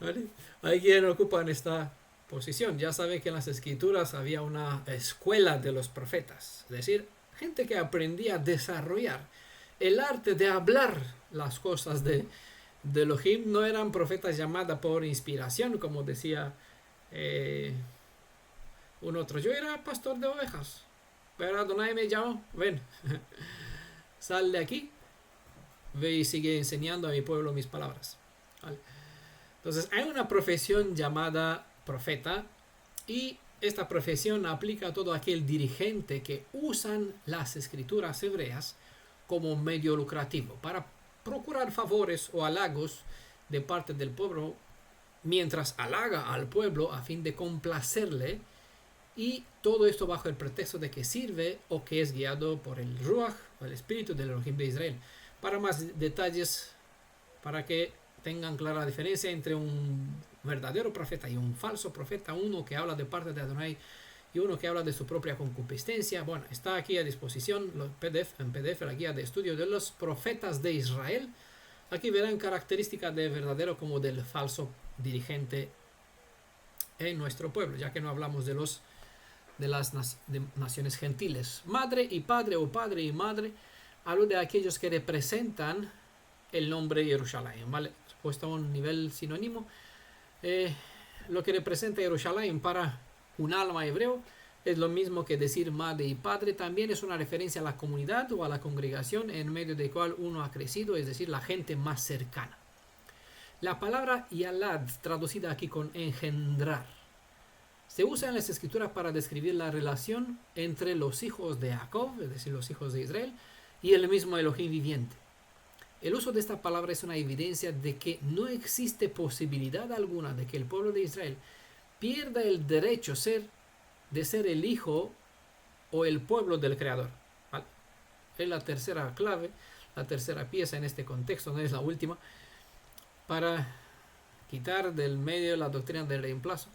¿Vale? Hay quien ocupa en esta posición. Ya sabe que en las escrituras había una escuela de los profetas, es decir, gente que aprendía a desarrollar el arte de hablar las cosas de Elohim. No eran profetas llamadas por inspiración, como decía un otro. Yo era pastor de ovejas, pero Adonai me llamó, ven, sal de aquí, ve y sigue enseñando a mi pueblo mis palabras. ¿Vale? Entonces hay una profesión llamada profeta, y esta profesión aplica a todo aquel dirigente que usan las escrituras hebreas como medio lucrativo para procurar favores o halagos de parte del pueblo, mientras halaga al pueblo a fin de complacerle, y todo esto bajo el pretexto de que sirve o que es guiado por el Ruach o el Espíritu del Elohim de Israel. Para más detalles, para que tengan clara la diferencia entre un verdadero profeta y un falso profeta, uno que habla de parte de Adonai y uno que habla de su propia concupiscencia, bueno, está aquí a disposición en PDF la guía de estudio de los profetas de Israel. Aquí verán características de verdadero como del falso dirigente en nuestro pueblo, ya que no hablamos de las naciones gentiles. Madre y padre o padre y madre hablo de aquellos que representan el nombre Jerusalén, ¿vale? Puesto a un nivel sinónimo, lo que representa Jerusalén para un alma hebreo es lo mismo que decir madre y padre. También es una referencia a la comunidad o a la congregación en medio de cual uno ha crecido, es decir, la gente más cercana. La palabra yalad, traducida aquí con engendrar, se usa en las escrituras para describir la relación entre los hijos de Jacob, es decir, los hijos de Israel, y el mismo Elohim viviente. El uso de esta palabra es una evidencia de que no existe posibilidad alguna de que el pueblo de Israel pierda el derecho de ser el hijo o el pueblo del Creador. ¿Vale? Es la tercera clave, la tercera pieza en este contexto, no es la última, para quitar del medio la doctrina del reemplazo.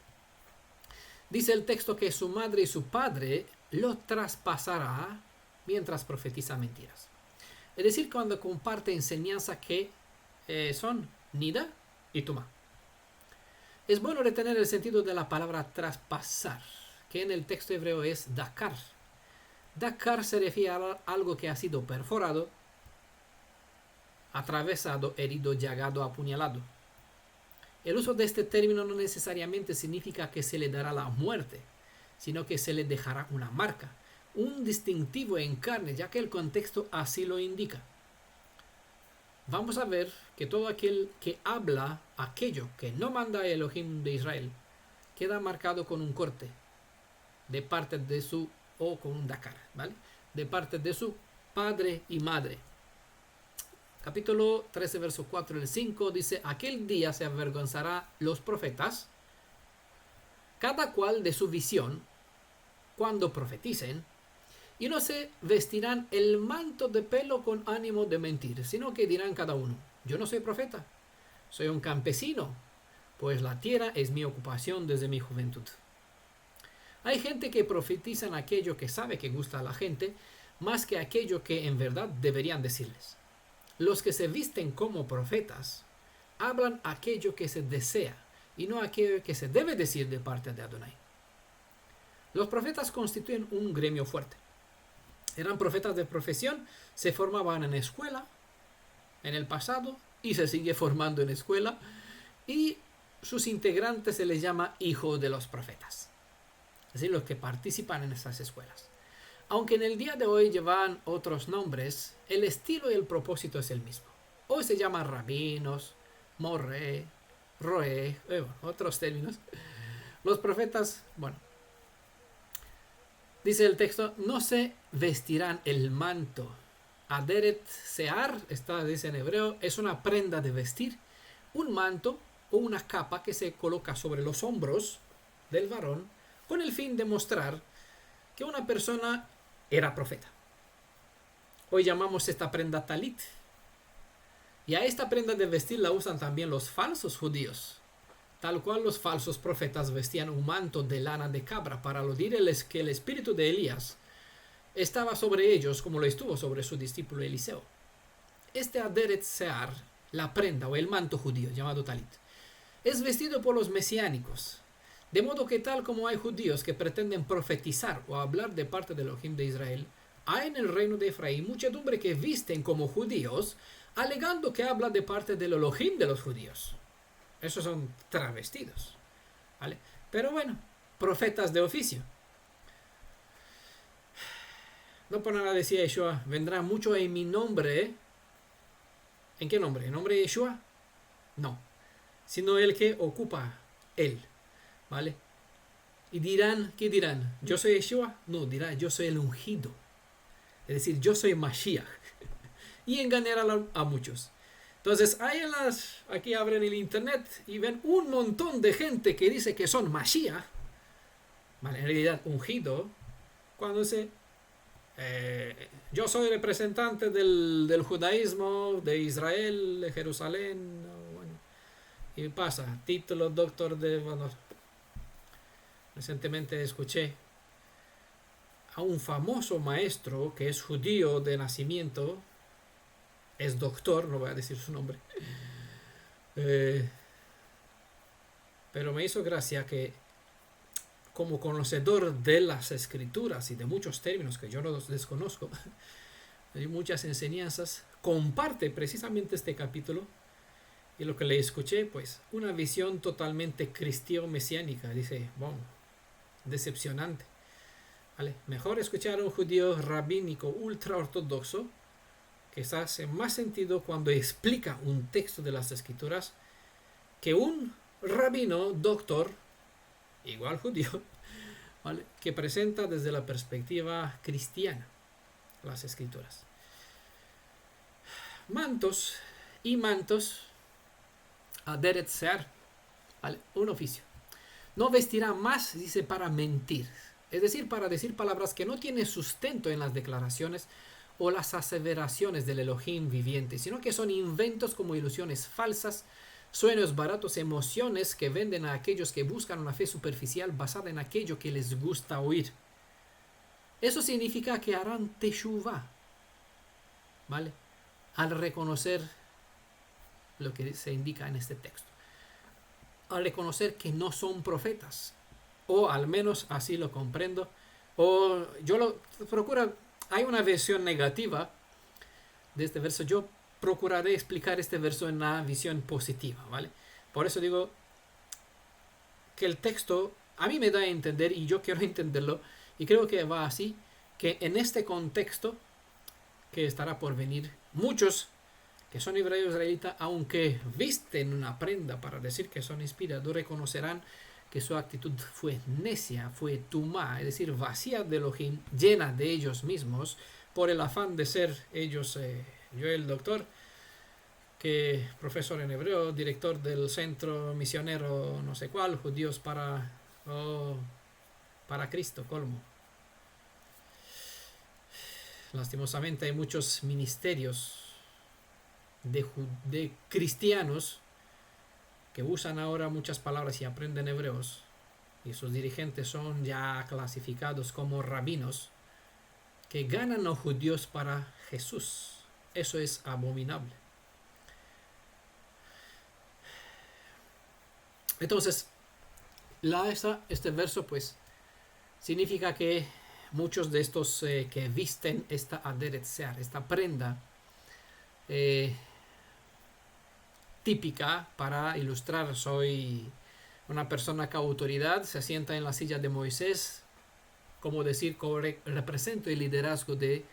Dice el texto que su madre y su padre lo traspasará mientras profetiza mentiras. Es decir, cuando comparte enseñanza que son Nida y Tuma. Es bueno retener el sentido de la palabra traspasar, que en el texto hebreo es dakar. Dakar se refiere a algo que ha sido perforado, atravesado, herido, llagado, apuñalado. El uso de este término no necesariamente significa que se le dará la muerte, sino que se le dejará una marca, un distintivo en carne, ya que el contexto así lo indica. Vamos a ver que todo aquel que habla aquello que no manda Elohim de Israel queda marcado con un corte de parte de su, o con un dakar, ¿vale? De parte de su padre y madre. Capítulo 13, verso 4 al 5 dice: aquel día se avergonzará los profetas, cada cual de su visión, cuando profeticen, y no se vestirán el manto de pelo con ánimo de mentir, sino que dirán cada uno: yo no soy profeta, soy un campesino, pues la tierra es mi ocupación desde mi juventud. Hay gente que profetizan aquello que sabe que gusta a la gente, más que aquello que en verdad deberían decirles. Los que se visten como profetas hablan aquello que se desea y no aquello que se debe decir de parte de Adonai. Los profetas constituyen un gremio fuerte. Eran profetas de profesión, se formaban en escuela en el pasado y se sigue formando en escuela, y sus integrantes se les llama hijos de los profetas, es decir, los que participan en estas escuelas. Aunque en el día de hoy llevan otros nombres, el estilo y el propósito es el mismo. Hoy se llaman rabinos, moré, roé, otros términos. Los profetas, dice el texto, no se vestirán el manto. Aderet sear, dice en hebreo, es una prenda de vestir, un manto o una capa que se coloca sobre los hombros del varón con el fin de mostrar que una persona era profeta. Hoy llamamos esta prenda talit. Y a esta prenda de vestir la usan también los falsos judíos. Tal cual los falsos profetas vestían un manto de lana de cabra para aludirles que el espíritu de Elías estaba sobre ellos como lo estuvo sobre su discípulo Eliseo. Este aderet sear, la prenda o el manto judío llamado talit, es vestido por los mesiánicos. De modo que tal como hay judíos que pretenden profetizar o hablar de parte del Elohim de Israel, hay en el reino de Efraín muchedumbre que visten como judíos, alegando que habla de parte del Elohim de los judíos. Esos son travestidos, ¿vale? Pero bueno, profetas de oficio. No por nada decía Yeshua, vendrá mucho en mi nombre. ¿En qué nombre? ¿En nombre de Yeshua? No, sino el que ocupa él. ¿Vale? Y dirán, ¿qué dirán? ¿Yo soy Yeshua? No, dirá, yo soy el ungido. Es decir, yo soy Mashiach. Y engañarán a muchos. Entonces, aquí abren el internet y ven un montón de gente que dice que son Mashiach. Vale, en realidad, ungido. Cuando yo soy representante del judaísmo, de Israel, de Jerusalén. Bueno, y pasa, título, doctor de... Recientemente escuché a un famoso maestro que es judío de nacimiento, es doctor, no voy a decir su nombre, pero me hizo gracia que como conocedor de las escrituras y de muchos términos que yo no los desconozco, hay muchas enseñanzas, comparte precisamente este capítulo y lo que le escuché, pues una visión totalmente cristiano-mesiánica. Dice, bueno, decepcionante. ¿Vale? Mejor escuchar a un judío rabínico ultra ortodoxo que hace más sentido cuando explica un texto de las escrituras que un rabino doctor, igual judío, ¿vale? Que presenta desde la perspectiva cristiana las escrituras. Mantos y mantos, aderet ser, ¿vale? Un oficio. No vestirá más, dice, para mentir. Es decir, para decir palabras que no tienen sustento en las declaraciones o las aseveraciones del Elohim viviente, sino que son inventos como ilusiones falsas, sueños baratos, emociones que venden a aquellos que buscan una fe superficial basada en aquello que les gusta oír. Eso significa que harán teshuvah, ¿vale? Al reconocer lo que se indica en este texto. Al reconocer que no son profetas. O al menos así lo comprendo. O yo lo procuro. Hay una versión negativa de este verso. Yo procuraré explicar este verso en una visión positiva, ¿vale? Por eso digo que el texto a mí me da a entender, y yo quiero entenderlo, y creo que va así, que en este contexto que estará por venir, muchos que son hebreos israelitas, aunque visten una prenda para decir que son inspirados, reconocerán que su actitud fue necia, fue tumá, es decir, vacía de Elohim, llena de ellos mismos, por el afán de ser ellos, yo el doctor, que profesor en hebreo, director del centro misionero no sé cuál, judíos para Cristo, colmo. Lastimosamente hay muchos ministerios de cristianos que usan ahora muchas palabras y aprenden hebreos, y sus dirigentes son ya clasificados como rabinos, que ganan a judíos para Jesús. Eso es abominable. Entonces, este verso pues significa que muchos de estos que visten esta aderet ser, esta prenda típica para ilustrar, soy una persona con autoridad, se sienta en la silla de Moisés, como decir, represento el liderazgo que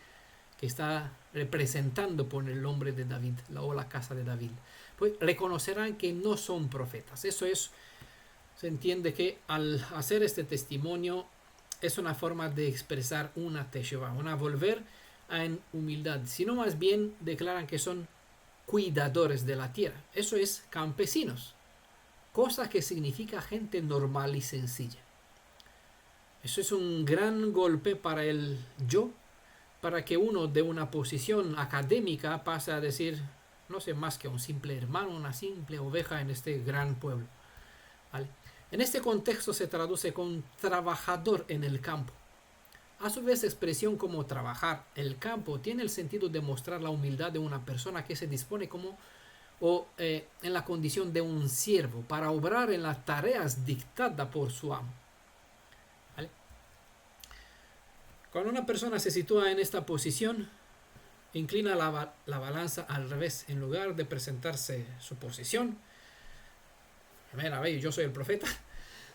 está representando por el nombre de David, o la casa de David. Pues reconocerán que no son profetas. Eso es, se entiende que al hacer este testimonio es una forma de expresar una teshuvah, una volver en humildad, sino más bien declaran que son cuidadores de la tierra. Eso es campesinos, cosa que significa gente normal y sencilla. Eso es un gran golpe para el yo, para que uno de una posición académica pase a decir, no sé, más que un simple hermano, una simple oveja en este gran pueblo, ¿vale? En este contexto se traduce con trabajador en el campo. A su vez, expresión como trabajar el campo tiene el sentido de mostrar la humildad de una persona que se dispone en la condición de un siervo para obrar en las tareas dictadas por su amo. ¿Vale? Cuando una persona se sitúa en esta posición, inclina la balanza al revés. En lugar de presentarse su posición, mira, yo soy el profeta,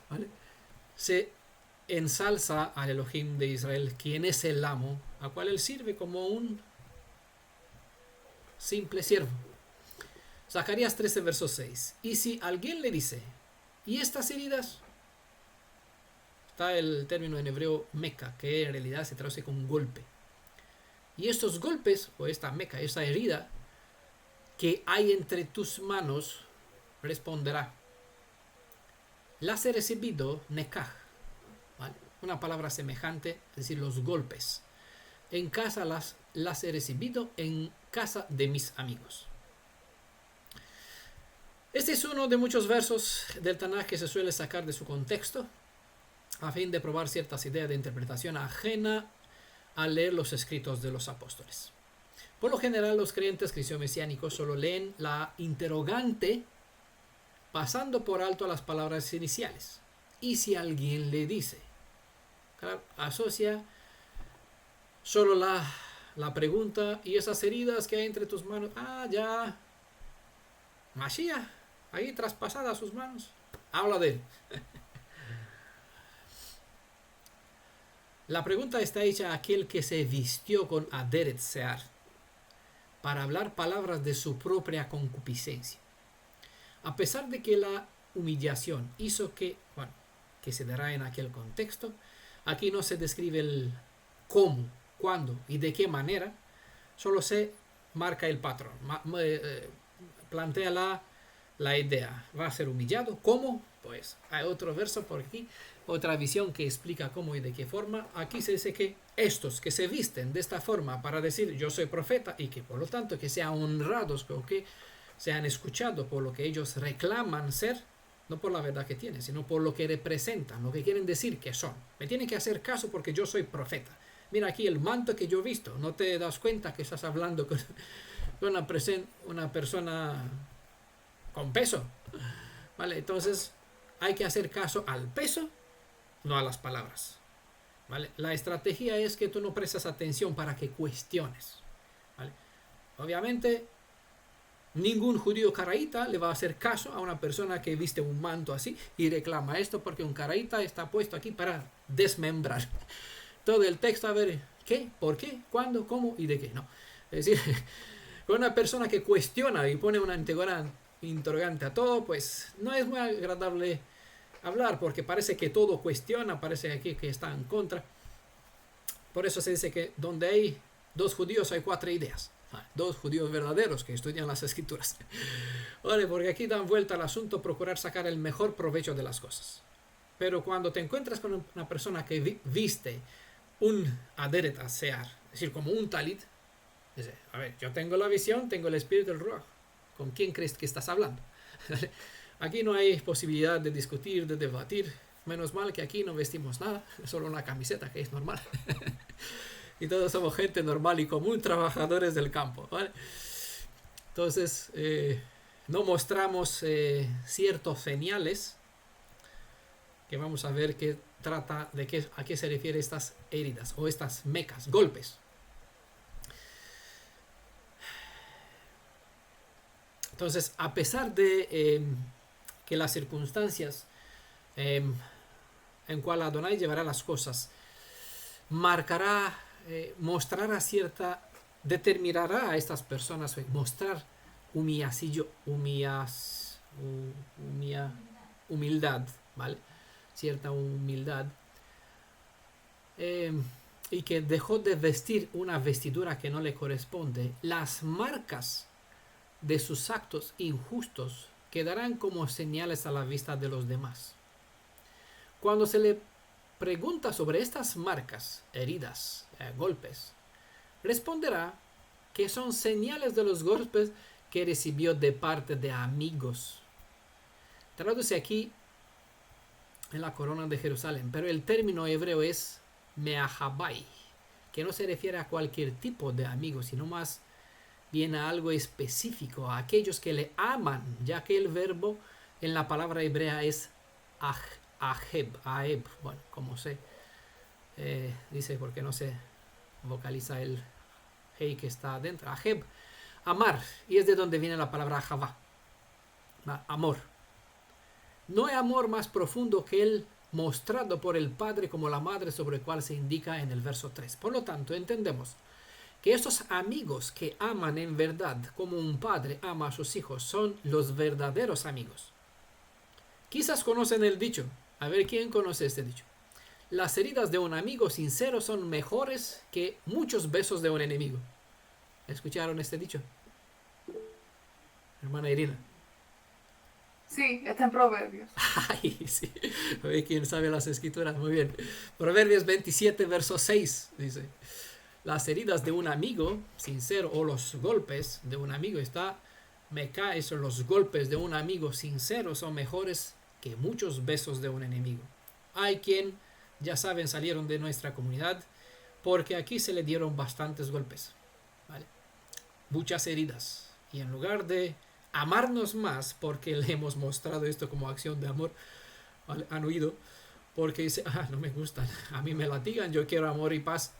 ¿vale? Se ensalza al Elohim de Israel, quien es el amo, a cual él sirve como un simple siervo. Zacarías 13, verso 6. Y si alguien le dice, ¿y estas heridas? Está el término en hebreo meca, que en realidad se traduce con golpe. Y estos golpes, o esta meca, esa herida que hay entre tus manos, responderá, las he recibido nekaj, ¿vale? Una palabra semejante, es decir, los golpes. En casa las he recibido, en casa de mis amigos. Este es uno de muchos versos del Tanaj que se suele sacar de su contexto a fin de probar ciertas ideas de interpretación ajena al leer los escritos de los apóstoles. Por lo general, los creyentes cristiano-mesiánicos solo leen la interrogante pasando por alto las palabras iniciales. y si alguien le dice. Claro, asocia solo la pregunta y esas heridas que hay entre tus manos. Ah, ya. Mashiach, ahí traspasada sus manos. Habla de él. La pregunta está hecha a aquel que se vistió con Aderet Sear para hablar palabras de su propia concupiscencia. A pesar de que la humillación hizo que se dará en aquel contexto, aquí no se describe el cómo, cuándo y de qué manera, solo se marca el patrón, plantea la idea. Va a ser humillado. ¿Cómo? Pues hay otro verso por aquí, otra visión que explica cómo y de qué forma. Aquí se dice que estos que se visten de esta forma para decir yo soy profeta y que por lo tanto que sean honrados o que sean escuchados por lo que ellos reclaman ser, no por la verdad que tienen, sino por lo que representan, lo que quieren decir que son. Me tienen que hacer caso porque yo soy profeta. Mira aquí el manto que yo he visto. ¿No te das cuenta que estás hablando con una persona con peso? ¿Vale? Entonces hay que hacer caso al peso, no a las palabras. ¿Vale? La estrategia es que tú no prestas atención para que cuestiones. ¿Vale? Obviamente, ningún judío caraíta le va a hacer caso a una persona que viste un manto así y reclama esto porque un caraíta está puesto aquí para desmembrar. Todo el texto, a ver, ¿qué? ¿Por qué? ¿Cuándo? ¿Cómo? ¿Y de qué? No. Es decir, con una persona que cuestiona y pone una interrogante a todo, pues no es muy agradable hablar porque parece que todo cuestiona, parece aquí que está en contra. Por eso se dice que donde hay dos judíos hay cuatro ideas. Dos judíos verdaderos que estudian las escrituras. Vale, porque aquí dan vuelta al asunto, procurar sacar el mejor provecho de las cosas. Pero cuando te encuentras con una persona que viste un Aderet Sear, es decir, como un talit, dice, a ver, yo tengo la visión, tengo el espíritu del Ruach. ¿Con quién crees que estás hablando? Aquí no hay posibilidad de discutir, de debatir. Menos mal que aquí no vestimos nada, solo una camiseta, que es normal. Y todos somos gente normal y común, trabajadores del campo, ¿vale? Entonces, no mostramos ciertos señales que vamos a ver que trata de a qué se refiere estas heridas o estas mecas, golpes. Entonces, a pesar de que las circunstancias en cual Adonai llevará las cosas, marcará, mostrará determinará a estas personas, mostrar humildad, ¿vale? Cierta humildad, y que dejó de vestir una vestidura que no le corresponde. Las marcas de sus actos injustos quedarán como señales a la vista de los demás. Cuando se le pregunta sobre estas marcas, heridas, golpes, responderá que son señales de los golpes que recibió de parte de amigos. Traduce aquí en la corona de Jerusalén, pero el término hebreo es meahabai, que no se refiere a cualquier tipo de amigos, sino más bien a algo específico, a aquellos que le aman, ya que el verbo en la palabra hebrea es aheb, bueno, como se dice porque no se vocaliza el hey que está adentro, aheb, amar, y es de donde viene la palabra ahavá, amor. No hay amor más profundo que el mostrado por el padre como la madre, sobre el cual se indica en el verso 3. Por lo tanto, entendemos que estos amigos que aman en verdad como un padre ama a sus hijos son los verdaderos amigos. Quizás conocen el dicho. A ver, ¿quién conoce este dicho? Las heridas de un amigo sincero son mejores que muchos besos de un enemigo. ¿Escucharon este dicho? Hermana Irina. Sí, está en Proverbios. Ay, sí. A ver, ¿quién sabe las escrituras? Muy bien. Proverbios 27, verso 6 dice: las heridas de un amigo sincero o los golpes de un amigo los golpes de un amigo sincero son mejores que muchos besos de un enemigo. Hay quien, ya saben, salieron de nuestra comunidad porque aquí se le dieron bastantes golpes, ¿vale? Muchas heridas. Y en lugar de amarnos más porque le hemos mostrado esto como acción de amor, ¿vale? Han huido porque dice, no me gustan, a mí me latigan, yo quiero amor y paz.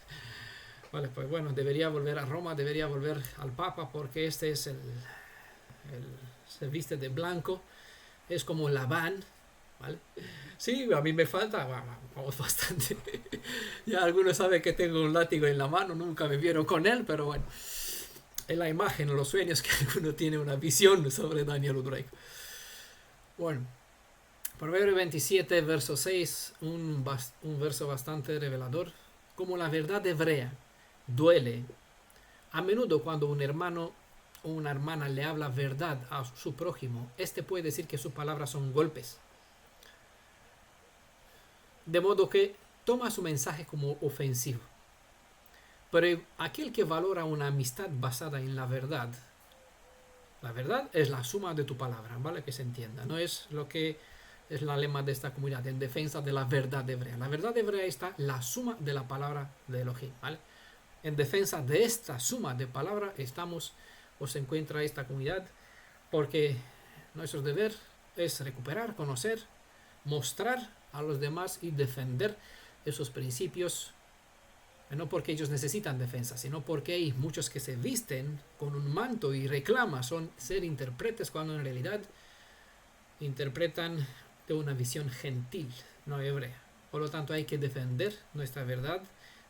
Vale, pues bueno, debería volver a Roma, debería volver al Papa, porque este es se viste de blanco, es como Labán, ¿vale? Sí, a mí me falta, vamos, bastante. Ya algunos saben que tengo un látigo en la mano, nunca me vieron con él, pero bueno, en la imagen, en los sueños, que alguno tiene una visión sobre Daniel Udraico. Bueno, Proverbio 27, verso 6, un verso bastante revelador. Como la verdad hebrea duele, a menudo cuando un hermano o una hermana le habla verdad a su prójimo, este puede decir que sus palabras son golpes. De modo que toma su mensaje como ofensivo. Pero aquel que valora una amistad basada en la verdad es la suma de tu palabra, ¿vale? Que se entienda. No es lo que es la lema de esta comunidad, en defensa de la verdad hebrea. La verdad hebrea está la suma de la palabra de Elohim, ¿vale? En defensa de esta suma de palabra estamos o se encuentra esta comunidad, porque nuestro deber es recuperar, conocer, mostrar a los demás y defender esos principios, no porque ellos necesitan defensa, sino porque hay muchos que se visten con un manto y reclaman ser intérpretes cuando en realidad interpretan de una visión gentil, no hebrea. Por lo tanto, hay que defender nuestra verdad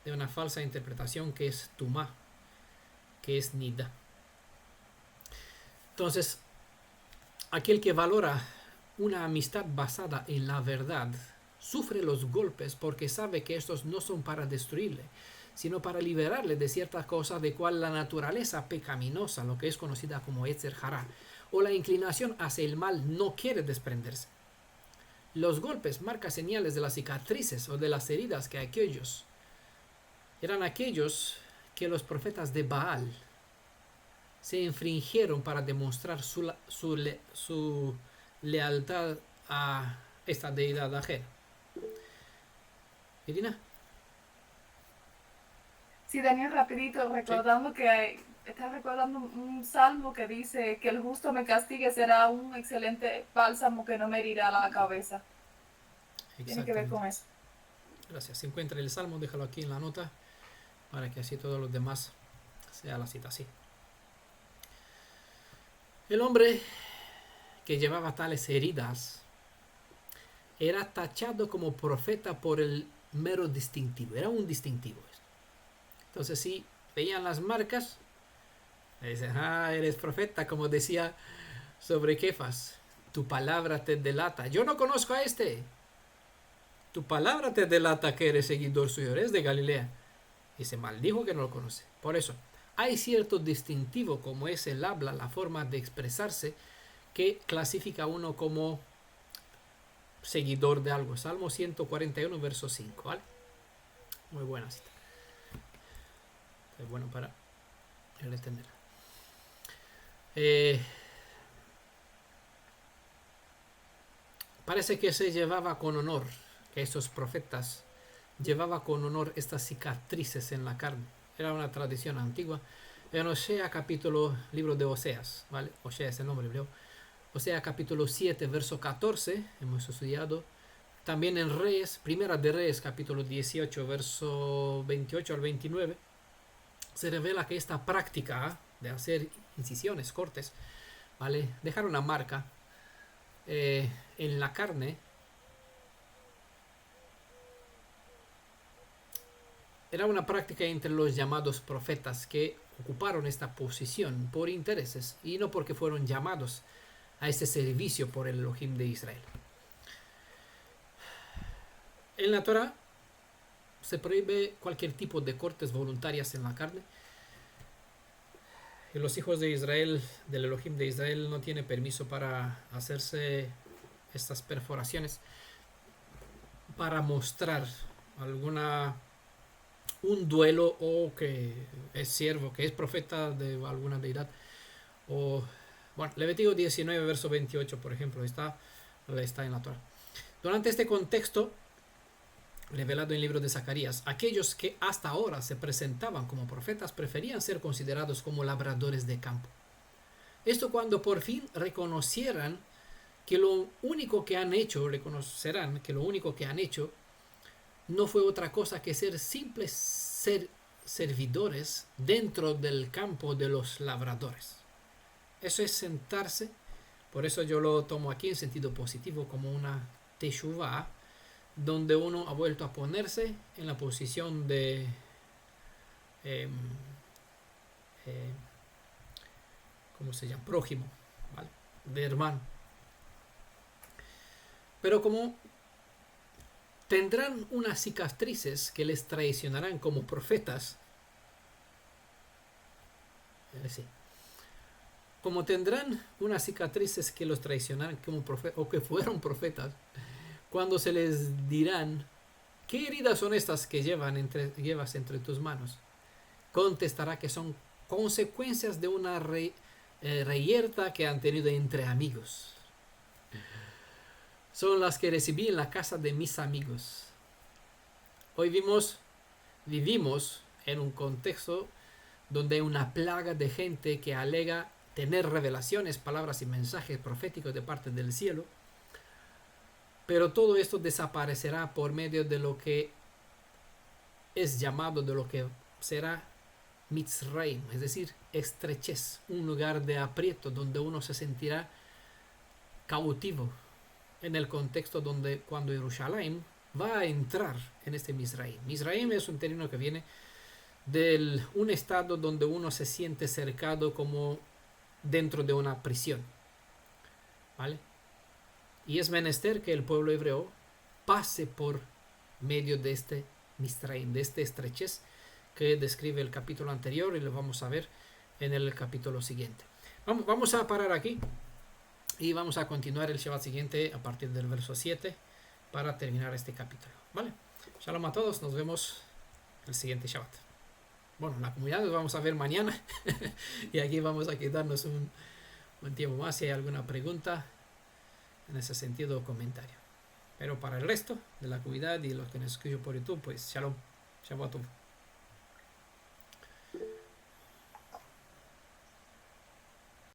de una falsa interpretación que es Tumá, que es Nida. Entonces, aquel que valora una amistad basada en la verdad sufre los golpes porque sabe que estos no son para destruirle, sino para liberarle de ciertas cosas de cual la naturaleza pecaminosa, lo que es conocida como Yetzer Hará, o la inclinación hacia el mal, no quiere desprenderse. Los golpes marcan señales de las cicatrices o de las heridas que aquellos eran aquellos que los profetas de Baal se infringieron para demostrar su lealtad a esta deidad ajena. Irina. Sí, Daniel, rapidito, recordando que estás recordando un salmo que dice que el justo me castigue será un excelente bálsamo que no me herirá la cabeza. Tiene que ver con eso. Gracias. Si encuentra el salmo, déjalo aquí en la nota para que así todos los demás sea la cita así. El hombre que llevaba tales heridas era tachado como profeta por el mero distintivo. Era un distintivo. Entonces, si veían las marcas, le dicen, eres profeta, como decía sobre Kefas. Tu palabra te delata. Yo no conozco a este. Tu palabra te delata que eres seguidor suyo. Eres de Galilea. Y se maldijo que no lo conoce. Por eso, hay cierto distintivo como es el habla, la forma de expresarse, que clasifica a uno como seguidor de algo. Salmo 141, verso 5. ¿Vale? Muy buena cita. Es bueno para entender. Parece que se llevaba con honor, que estos profetas llevaba con honor estas cicatrices en la carne. Era una tradición antigua. En Osea libro de Oseas, ¿vale? Osea es el nombre hebreo. Osea capítulo 7, verso 14, hemos estudiado. También en Reyes, Primera de Reyes, capítulo 18, verso 28 al 29, se revela que esta práctica de hacer incisiones, cortes, ¿vale? Dejar una marca en la carne era una práctica entre los llamados profetas que ocuparon esta posición por intereses y no porque fueron llamados a este servicio por el Elohim de Israel. En la Torah se prohíbe cualquier tipo de cortes voluntarias en la carne. Y los hijos de Israel, del Elohim de Israel, no tienen permiso para hacerse estas perforaciones para mostrar un duelo o que es siervo, que es profeta de alguna deidad. O, bueno, Levítico 19, verso 28, por ejemplo, está en la Torah. Durante este contexto, revelado en el libro de Zacarías, aquellos que hasta ahora se presentaban como profetas preferían ser considerados como labradores de campo. Esto cuando por fin reconocieran que lo único que han hecho, reconocerán que lo único que han hecho no fue otra cosa que ser simples servidores dentro del campo de los labradores. Eso es sentarse, por eso yo lo tomo aquí en sentido positivo como una teshuvah, donde uno ha vuelto a ponerse en la posición de ¿cómo se llama? Prójimo, ¿vale? De hermano. Pero como tendrán unas cicatrices que les traicionarán como profetas, sí. Como tendrán unas cicatrices que los traicionarán como profetas, o que fueron profetas, cuando se les dirán, ¿qué heridas son estas que llevas entre tus manos? Contestará que son consecuencias de una reyerta que han tenido entre amigos. Son las que recibí en la casa de mis amigos. Hoy vivimos en un contexto donde hay una plaga de gente que alega tener revelaciones, palabras y mensajes proféticos de parte del cielo. Pero todo esto desaparecerá por medio de lo que es llamado, de lo que será Mitzrayim, es decir, estrechez, un lugar de aprieto donde uno se sentirá cautivo en el contexto donde cuando Jerusalén va a entrar en este Mizraim. Mizraim es un término que viene de un estado donde uno se siente cercado como dentro de una prisión, ¿vale? Y es menester que el pueblo hebreo pase por medio de este Mizraim, de este estrechez que describe el capítulo anterior y lo vamos a ver en el capítulo siguiente. Vamos a parar aquí y vamos a continuar el Shabbat siguiente a partir del verso 7 para terminar este capítulo, ¿vale? Shalom a todos, nos vemos el siguiente Shabbat. Bueno, la comunidad nos vamos a ver mañana y aquí vamos a quedarnos un tiempo más si hay alguna pregunta en ese sentido o comentario. Pero para el resto de la comunidad y los que nos escuchan por YouTube, pues Shalom, Shabbat Tov.